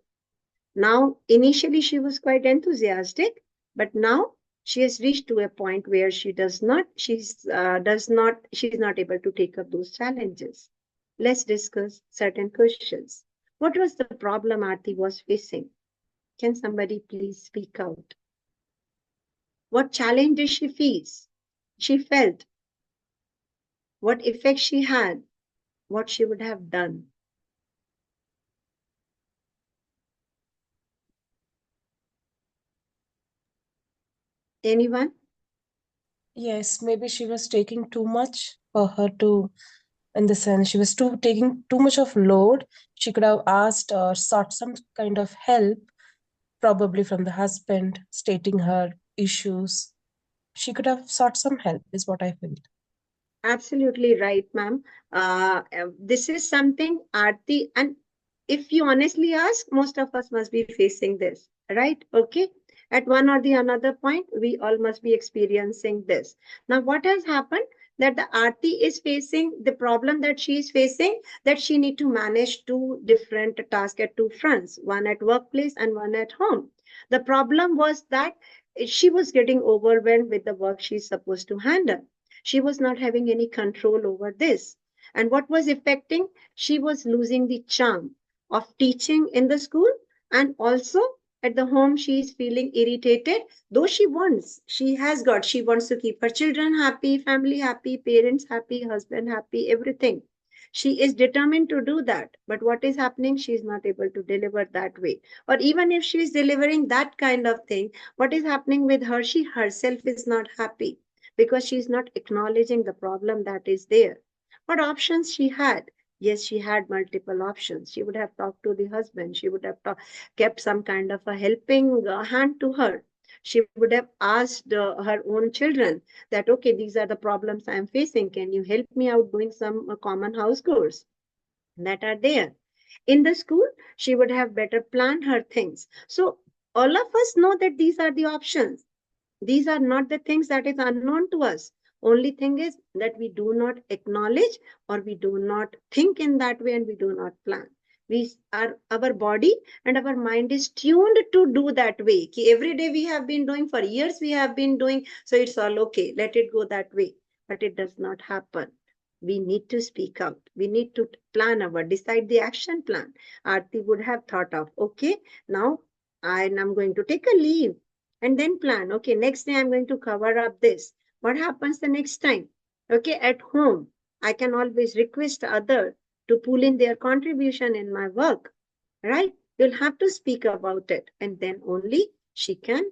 Now, initially she was quite enthusiastic, but now she has reached to a point where she's not able to take up those challenges. Let's discuss certain questions. What was the problem Aarti was facing? Can somebody please speak out? What challenge did she face? She felt. what effect she had, what she would have done. Anyone? Yes, maybe she was taking too much for her to, in the sense, she was taking too much of load. She could have asked or sought some kind of help, probably from the husband, stating her issues. She could have sought some help, is what I feel. Absolutely right, ma'am. This is something, Aarti, and if you honestly ask, most of us must be facing this, right? Okay. At one or the another point, we all must be experiencing this. Now, what has happened? That the Aarti is facing the problem that she is facing, that she need to manage two different tasks at two fronts, one at workplace and one at home. The problem was that she was getting overwhelmed with the work she's supposed to handle. She was not having any control over this. And what was affecting? She was losing the charm of teaching in the school, and also at the home she is feeling irritated, though she wants to keep her children happy, family happy, parents happy, husband happy, everything. She is determined to do that, but what is happening? She is not able to deliver that way. Or even if she is delivering that kind of thing, what is happening with her? She herself is not happy because she is not acknowledging the problem that is there. What options she had? Yes, she had multiple options. She would have talked to the husband. She would have kept some kind of a helping hand to her. She would have asked her own children that, okay, these are the problems I'm facing. Can you help me out doing some common house chores that are there? In the school, she would have better planned her things. So all of us know that these are the options. These are not the things that is unknown to us. Only thing is that we do not acknowledge, or we do not think in that way, and we do not plan. Our body and our mind is tuned to do that way. Every day we have been doing, for years we have been doing, so it's all okay. Let it go that way. But it does not happen. We need to speak out. We need to decide the action plan. Aarti would have thought of, okay, now I'm going to take a leave, and then plan, okay, next day I'm going to cover up this. What happens the next time? Okay, at home, I can always request other to pull in their contribution in my work, right? You'll have to speak about it, and then only she can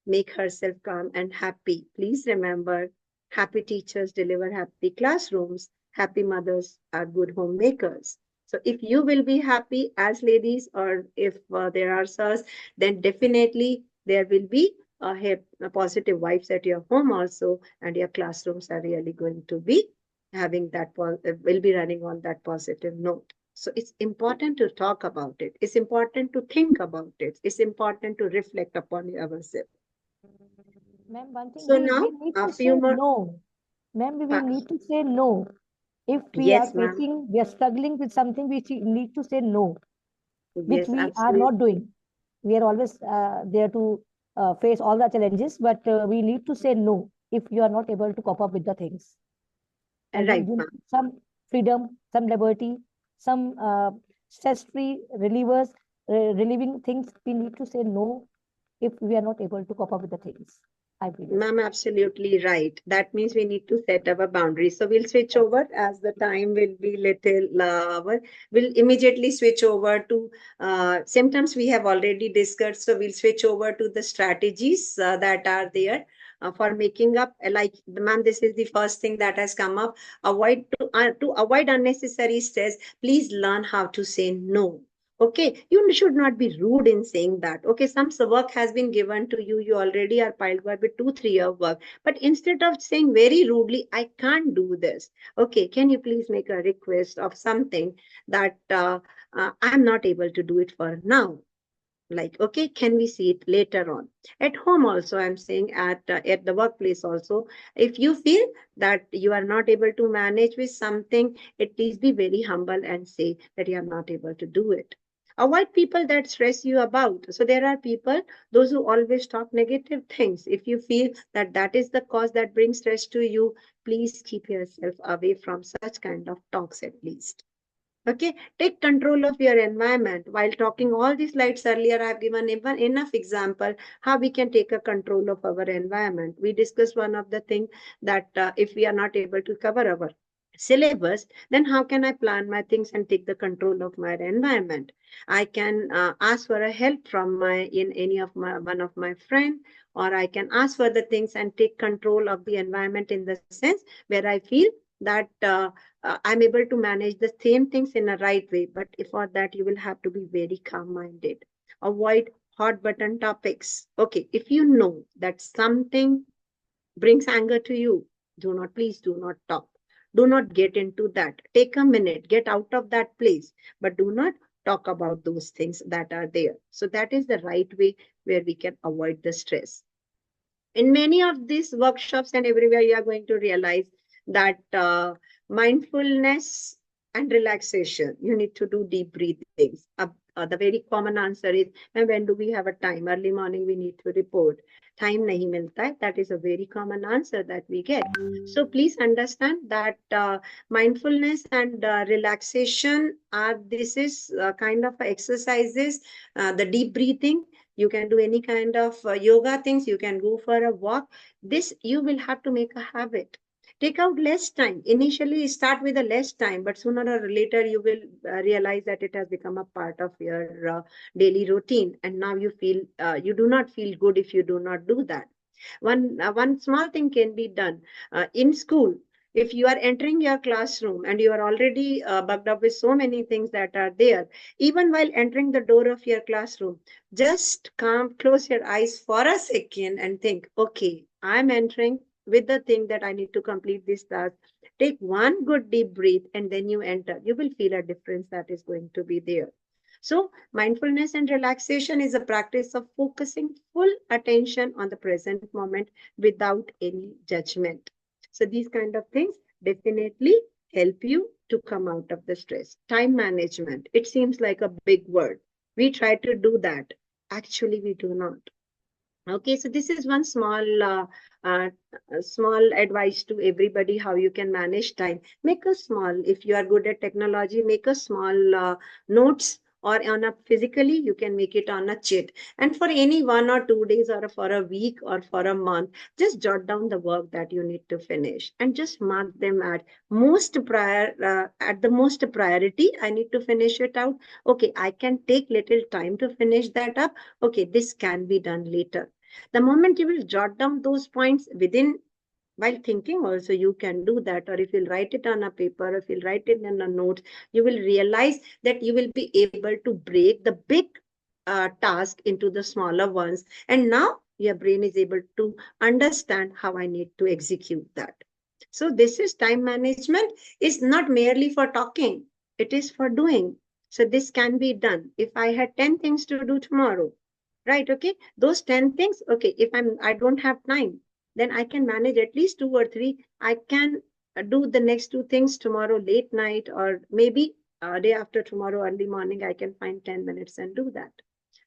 make herself calm and happy. Please remember, happy teachers deliver happy classrooms. Happy mothers are good homemakers. So if you will be happy as ladies, or if there are sirs, then definitely there will be a positive vibes at your home also, and your classrooms are really going to be having that, will be running on that positive note. So it's important to talk about it. It's important to think about it. It's important to reflect upon ourselves. Ma'am, one thing, So we now need a to few say more. no. Ma'am, we will need to say no. If we are Yes, ma'am. we are struggling with something, we need to say no, which Yes, we are absolutely. not doing. We are always there to face all the challenges, but we need to say no if you are not able to cope up with the things. And Right, you ma'am. need some freedom, some liberty, some stress-free relievers, relieving things. We need to say no if we are not able to cope up with the things. I believe. Ma'am, absolutely right. That means we need to set our boundaries. So we'll switch over as the time will be little we'll immediately switch over to symptoms we have already discussed. So we'll switch over to the strategies that are there for making up. Like, ma'am, this is the first thing that has come up. To avoid unnecessary stress, please learn how to say no. Okay, you should not be rude in saying that. Okay, some work has been given to you. You already are piled up with 2-3 year work. But instead of saying very rudely, I can't do this. Okay, can you please make a request of something that I'm not able to do it for now? Like, okay, can we see it later on? At home also, I'm saying at the workplace also, if you feel that you are not able to manage with something, at least be very humble and say that you are not able to do it. Avoid people that stress you about. So there are people, those who always talk negative things. If you feel that that is the cause that brings stress to you, please keep yourself away from such kind of talks at least. Okay, take control of your environment. While talking all these slides earlier, I have given even enough example how we can take a control of our environment. We discussed one of the things that if we are not able to cover our syllabus, then how can I plan my things and take the control of my environment? I can ask for a help from one of my friend, or I can ask for the things and take control of the environment in the sense where I feel that I'm able to manage the same things in a right way. But for that, you will have to be very calm-minded. Avoid hot button topics. Okay, if you know that something brings anger to you, please do not talk. Do not get into that. Take a minute, get out of that place, but do not talk about those things that are there. So that is the right way where we can avoid the stress. In many of these workshops and everywhere, you are going to realize that mindfulness and relaxation, you need to do deep breathings. The very common answer is, when do we have a time? Early morning, we need to report. Time nahi milta hai. That is a very common answer that we get. So please understand that mindfulness and relaxation this is kind of exercises, the deep breathing. You can do any kind of yoga things. You can go for a walk. This you will have to make a habit. Take out less time. Initially, start with a less time, but sooner or later, you will realize that it has become a part of your daily routine. And now you feel you do not feel good if you do not do that. One small thing can be done in school. If you are entering your classroom and you are already bugged up with so many things that are there, even while entering the door of your classroom, just close your eyes for a second and think, okay, I'm entering with the thing that I need to complete this task. Take one good deep breath and then you enter. You will feel a difference that is going to be there. So mindfulness and relaxation is a practice of focusing full attention on the present moment without any judgment. So these kind of things definitely help you to come out of the stress. Time management, it seems like a big word. We try to do that. Actually, we do not. Okay, so this is one small advice to everybody how you can manage time. Make a small, if you are good at technology, make a small notes, or on a physically, you can make it on a chit. And for any 1 or 2 days or for a week or for a month, just jot down the work that you need to finish and just mark them at the most priority. I need to finish it out. Okay, I can take little time to finish that up. Okay, this can be done later. The moment you will jot down those points while thinking also, you can do that. Or if you'll write it on a paper, if you'll write it in a note, you will realize that you will be able to break the big task into the smaller ones. And now your brain is able to understand how I need to execute that. So this is time management is not merely for talking. It is for doing. So this can be done. If I had 10 things to do tomorrow, right? Okay. Those 10 things. Okay. If I don't have time, then I can manage at least 2 or 3. I can do the next 2 things tomorrow late night, or maybe day after tomorrow early morning. I can find 10 minutes and do that.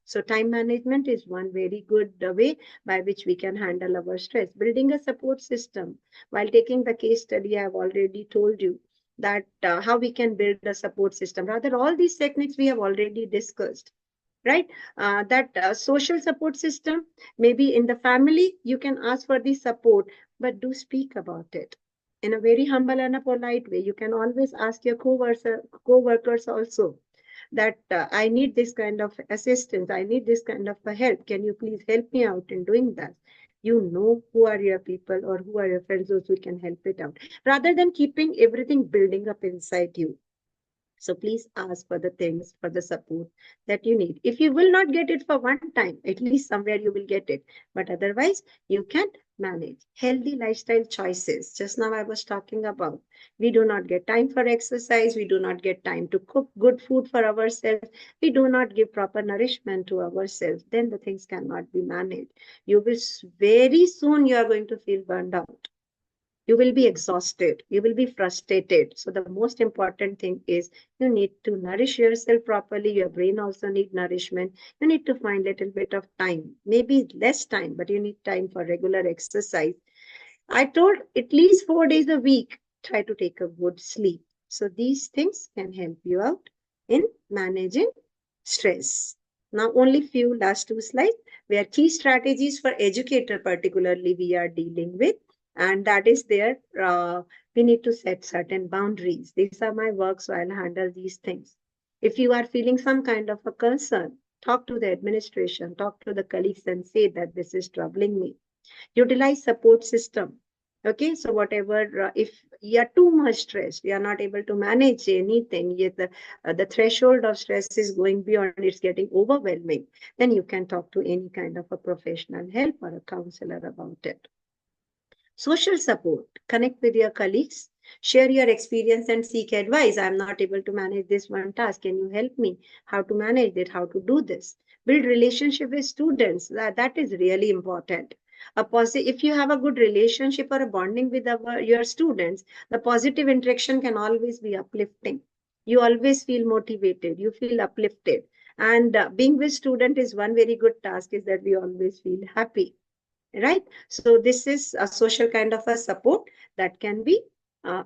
So time management is one very good way by which we can handle our stress. Building a support system. While taking the case study, I have already told you that how we can build a support system. Rather, all these techniques we have already discussed. Right? That social support system, maybe in the family, you can ask for the support, but do speak about it in a very humble and a polite way. You can always ask your co-workers also that I need this kind of assistance. I need this kind of help. Can you please help me out in doing that? You know who are your people or who are your friends, those who can help it out, rather than keeping everything building up inside you. So please ask for the things, for the support that you need. If you will not get it for one time, at least somewhere you will get it. But otherwise, you can manage. Healthy lifestyle choices. Just now I was talking about. We do not get time for exercise. We do not get time to cook good food for ourselves. We do not give proper nourishment to ourselves. Then the things cannot be managed. You will very soon you are going to feel burned out. You will be exhausted. You will be frustrated. So the most important thing is you need to nourish yourself properly. Your brain also needs nourishment. You need to find a little bit of time, maybe less time, but you need time for regular exercise. I told at least 4 days a week, try to take a good sleep. So these things can help you out in managing stress. Now only few last 2 slides where key strategies for educator particularly we are dealing with. And that is there. We need to set certain boundaries. These are my work, so I'll handle these things. If you are feeling some kind of a concern, talk to the administration, talk to the colleagues and say that this is troubling me. Utilize support system. Okay, so whatever, if you are too much stressed, you are not able to manage anything, yet the threshold of stress is going beyond, it's getting overwhelming, then you can talk to any kind of a professional help or a counselor about it. Social support, connect with your colleagues, share your experience and seek advice. I'm not able to manage this one task. Can you help me? How to manage it? How to do this? Build relationship with students. That is really important. If you have a good relationship or a bonding with your students, the positive interaction can always be uplifting. You always feel motivated. You feel uplifted. And being with student is one very good task, is that we always feel happy. Right? So this is a social kind of a support that can be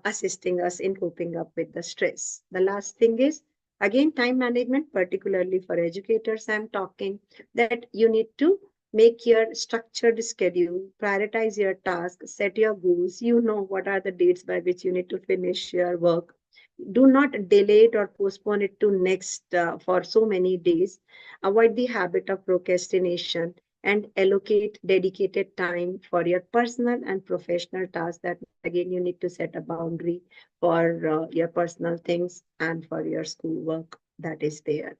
assisting us in coping up with the stress. The last thing is, again, time management, particularly for educators, I'm talking that you need to make your structured schedule, prioritize your task, set your goals. You know what are the dates by which you need to finish your work. Do not delay it or postpone it to next for so many days. Avoid the habit of procrastination and allocate dedicated time for your personal and professional tasks. That again, you need to set a boundary for your personal things and for your schoolwork that is there,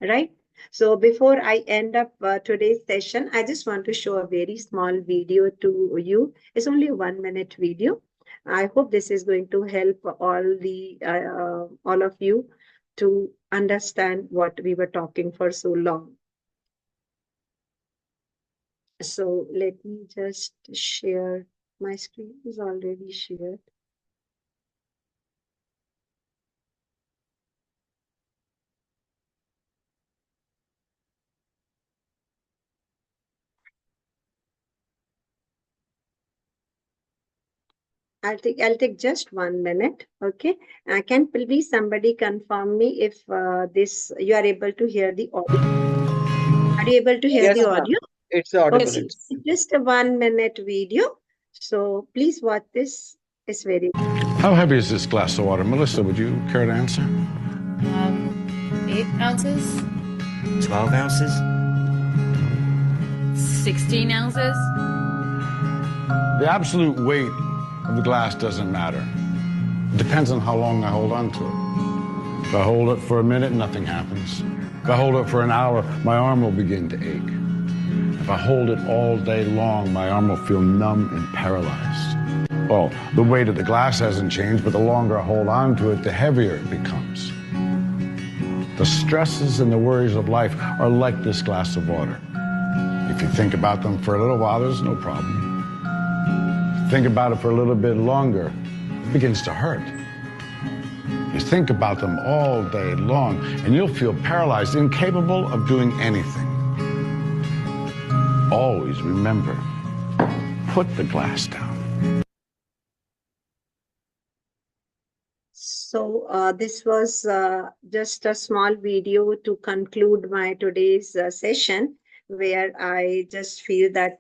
right? So before I end up today's session, I just want to show a very small video to you. It's only a 1-minute video. I hope this is going to help all of you to understand what we were talking for so long. So let me just share. My screen is already shared. I'll take just 1 minute. Okay. Can please somebody confirm me if you are able to hear the audio? Are you able to hear Yes, the ma'am. audio? It's audible. Okay. It's Just a 1-minute video. So please watch this. It's very. How heavy is this glass of water? Melissa, would you care to answer? 8 ounces, 12 ounces? 16 ounces. The absolute weight of the glass doesn't matter. It depends on how long I hold on to it. If I hold it for a minute, nothing happens. If I hold it for an hour, my arm will begin to ache. If I hold it all day long, my arm will feel numb and paralyzed. Well, the weight of the glass hasn't changed, but the longer I hold on to it, the heavier it becomes. The stresses and the worries of life are like this glass of water. If you think about them for a little while, there's no problem. Think about it for a little bit longer, it begins to hurt. You think about them all day long, and you'll feel paralyzed, incapable of doing anything. Always remember, put the glass down. So this was just a small video to conclude my today's session, where I just feel that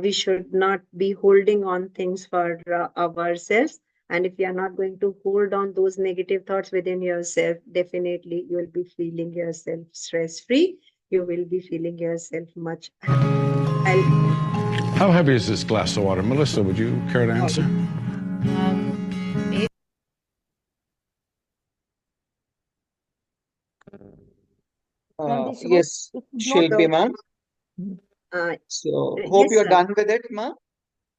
we should not be holding on things for ourselves. And if you are not going to hold on those negative thoughts within yourself, definitely you will be feeling yourself stress-free. You will be feeling yourself much happy. How heavy is this glass of water? Melissa, would you care to answer? 8. Yes, Shilpi, ma'am. So hope Yes, you're sir. done with it, ma'am.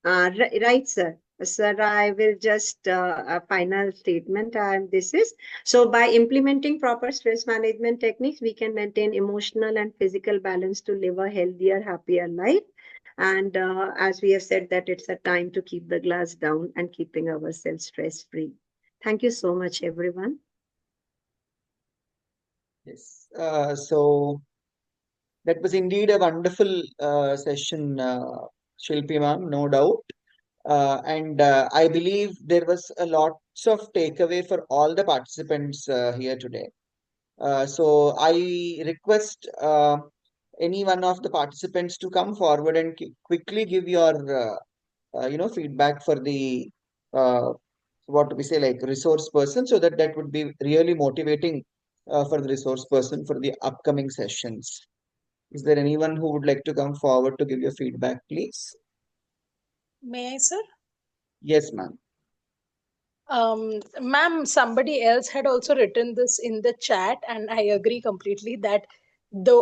Right, sir. Sir, I will just a final statement. This is so by implementing proper stress management techniques, we can maintain emotional and physical balance to live a healthier, happier life. And as we have said, that it's a time to keep the glass down and keeping ourselves stress free. Thank you so much, everyone. Yes. So that was indeed a wonderful session, Shilpi, ma'am, no doubt. And I believe there was a lots of takeaway for all the participants here today. So I request any one of the participants to come forward and quickly give your feedback for the what do we say, like resource person, so that would be really motivating for the resource person for the upcoming sessions. Is there anyone who would like to come forward to give your feedback, please? May I, sir? Yes, ma'am. Ma'am, somebody else had also written this in the chat, and I agree completely that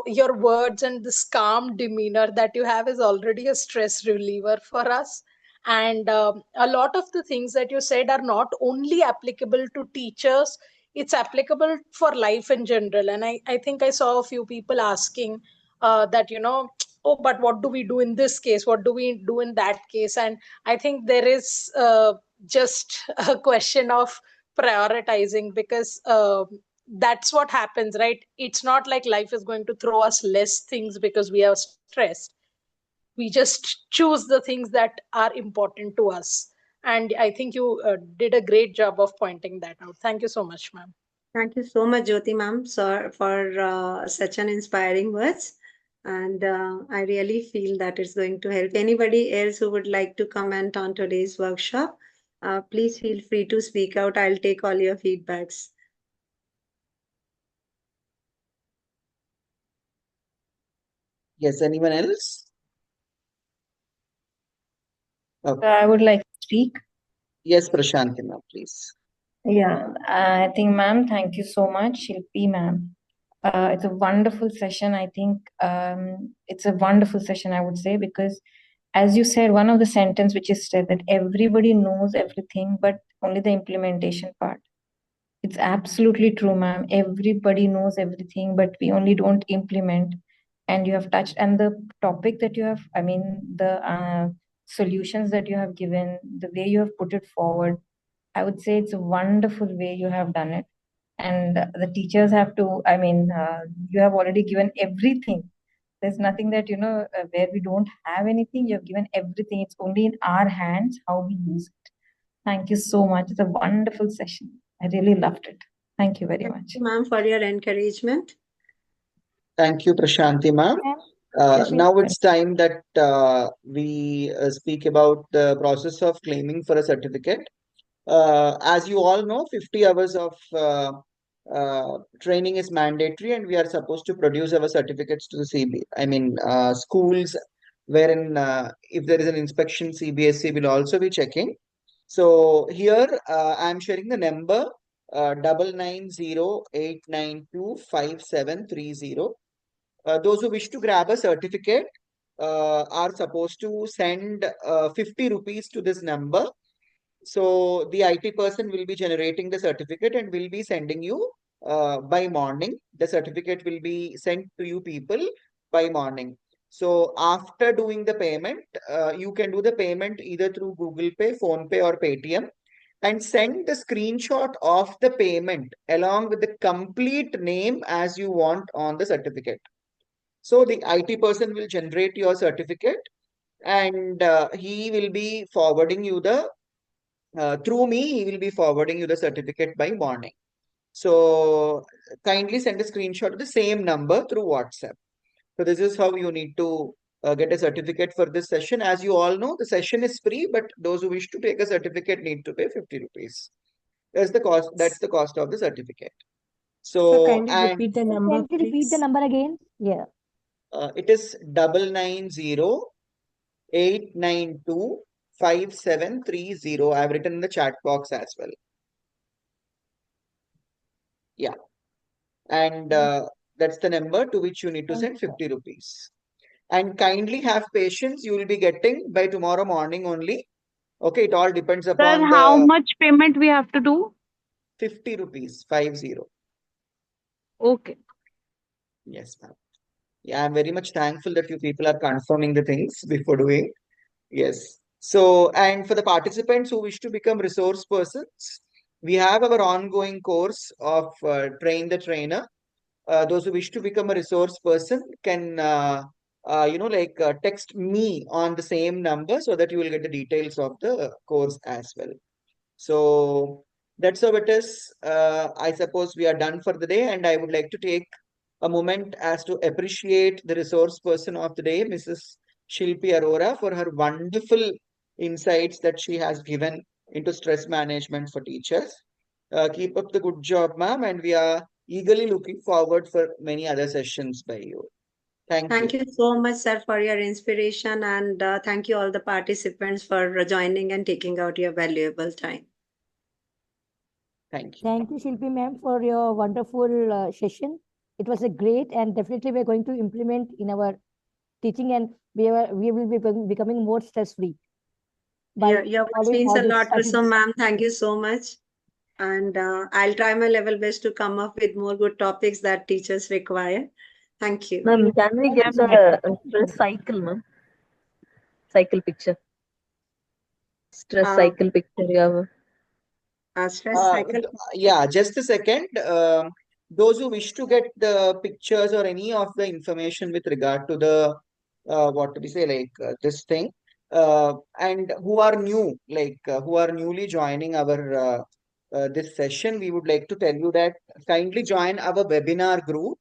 your words and this calm demeanor that you have is already a stress reliever for us. And a lot of the things that you said are not only applicable to teachers, it's applicable for life in general. And I think I saw a few people asking that, oh, but what do we do in this case? What do we do in that case? And I think there is just a question of prioritizing, because that's what happens, right? It's not like life is going to throw us less things because we are stressed. We just choose the things that are important to us. And I think you did a great job of pointing that out. Thank you so much, ma'am. Thank you so much, Jyoti ma'am, sir, for such an inspiring words. And I really feel that it's going to help anybody else who would like to comment on today's workshop. Please feel free to speak out. I'll take all your feedbacks. Yes, anyone else? Okay. I would like to speak. Yes, Prashanti ma'am, please. Yeah, I think, ma'am, thank you so much, Shilpi ma'am. It's a wonderful session. I think it's a wonderful session, I would say, because as you said, one of the sentence which is said that everybody knows everything, but only the implementation part. It's absolutely true, ma'am. Everybody knows everything, but we only don't implement. And you have touched, and the topic that you have, I mean, the solutions that you have given, the way you have put it forward, I would say it's a wonderful way you have done it. And the teachers have to, I mean, you have already given everything. There's nothing that, where we don't have anything. You have given everything. It's only in our hands how we use it. Thank you so much. It's a wonderful session. I really loved it. Thank you very much. Thank you, ma'am, for your encouragement. Thank you, Prashanti ma'am. Now it's time that we speak about the process of claiming for a certificate. As you all know, 50 hours of training is mandatory, and we are supposed to produce our certificates to the schools, wherein if there is an inspection, CBSE will also be checking. So here I'm sharing the number 990-892-5730. Those who wish to grab a certificate are supposed to send 50 rupees to this number. So the IT person will be generating the certificate and will be sending you by morning. The certificate will be sent to you people by morning. So after doing the payment, you can do the payment either through Google Pay, Phone Pay, or Paytm, and send the screenshot of the payment along with the complete name as you want on the certificate. So the IT person will generate your certificate, and he will be forwarding you the through me, he will be forwarding you the certificate by morning. So kindly send a screenshot of the same number through WhatsApp. So this is how you need to get a certificate for this session. As you all know, the session is free, but those who wish to take a certificate need to pay 50 rupees. That's the cost. That's the cost of the certificate. So kindly and repeat the number, Can you repeat the please. number again? Yeah. it is 990-892-5730. I've written in the chat box as well. Yeah. And that's the number to which you need to send 50 rupees. And kindly have patience. You will be getting by tomorrow morning only. Okay, it all depends upon Sir, how the much payment we have to do? 50 rupees, 50. Okay. Yes, ma'am. Yeah, I'm very much thankful that you people are confirming the things before doing. Yes. So, and for the participants who wish to become resource persons, we have our ongoing course of Train the Trainer. Those who wish to become a resource person can, text me on the same number so that you will get the details of the course as well. So that's how it is. I suppose we are done for the day, and I would like to take a moment as to appreciate the resource person of the day, Mrs. Shilpi Arora, for her wonderful insights that she has given into stress management for teachers. Keep up the good job, ma'am, and we are eagerly looking forward for many other sessions by you. Thank Thank you. you so much, sir, for your inspiration, and thank you all the participants for joining and taking out your valuable time. Thank you. Thank you, Shilpi ma'am, for your wonderful session. It was a great, and definitely we're going to implement in our teaching, and we will be becoming more stress-free by Your voice following means all a these lot to strategies. so, ma'am. Thank you so much. And I'll try my level best to come up with more good topics that teachers require. Thank you. Ma'am, can we get the stress cycle, ma'am? Cycle picture. Stress cycle picture you have. Stress cycle. Yeah, just a second. Those who wish to get the pictures or any of the information with regard to the what do we say, like this thing, and who are new, like who are newly joining our this session, we would like to tell you that kindly join our webinar group.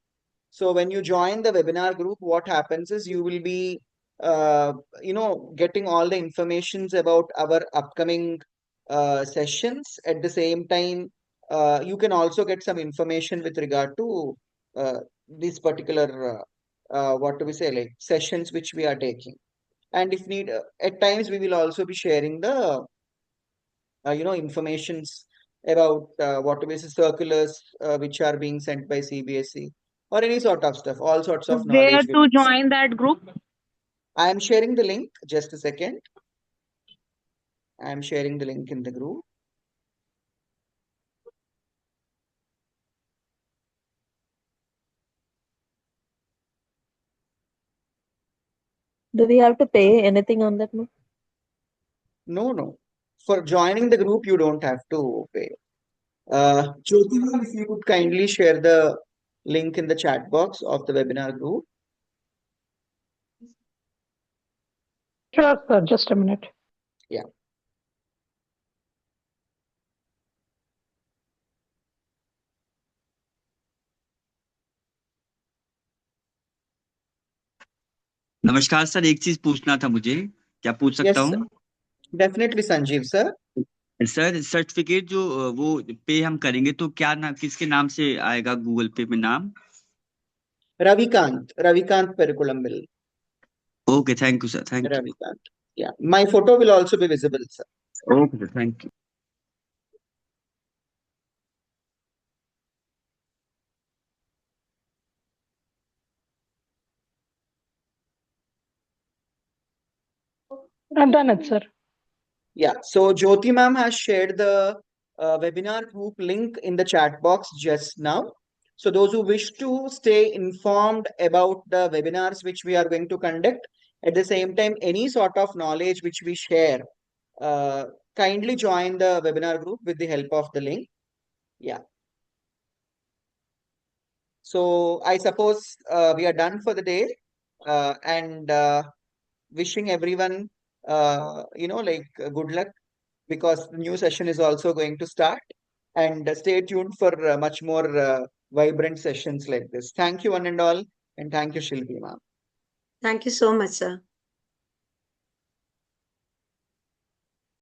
So when you join the webinar group, what happens is you will be getting all the informations about our upcoming sessions. At the same time, you can also get some information with regard to these particular what do we say, like sessions which we are taking. And if need, at times we will also be sharing the informations about what do we say, circulars which are being sent by CBSE or any sort of stuff, all sorts of Where knowledge. to join that group? I am sharing the link. Just a second. I am sharing the link in the group. Do we have to pay anything on that, ma'am? No. For joining the group, you don't have to pay. Jyoti, if you could kindly share the link in the chat box of the webinar group. Sure, sir. Just a minute. Yeah. नमस्कार sir, एक चीज पूछना था मुझे, क्या पूछ सकता Yes, हूँ? Definitely, Sanjeev sir. Sir certificate जो वो पे हम करेंगे तो क्या किसके नाम से आएगा गूगल पे में नाम? Ravikant Perikulambil. Okay, thank you, sir. Thank you. Ravikant. Yeah, my photo will also be visible, sir. Okay, sir. Thank you. I've done it, sir. Yeah, so Jyoti ma'am has shared the webinar group link in the chat box just now. So those who wish to stay informed about the webinars which we are going to conduct, at the same time, any sort of knowledge which we share, kindly join the webinar group with the help of the link. Yeah. So I suppose we are done for the day, and wishing everyone good luck, because the new session is also going to start, and stay tuned for much more vibrant sessions like this. Thank you one and all, and thank you Shilpi ma'am. Thank you so much, sir.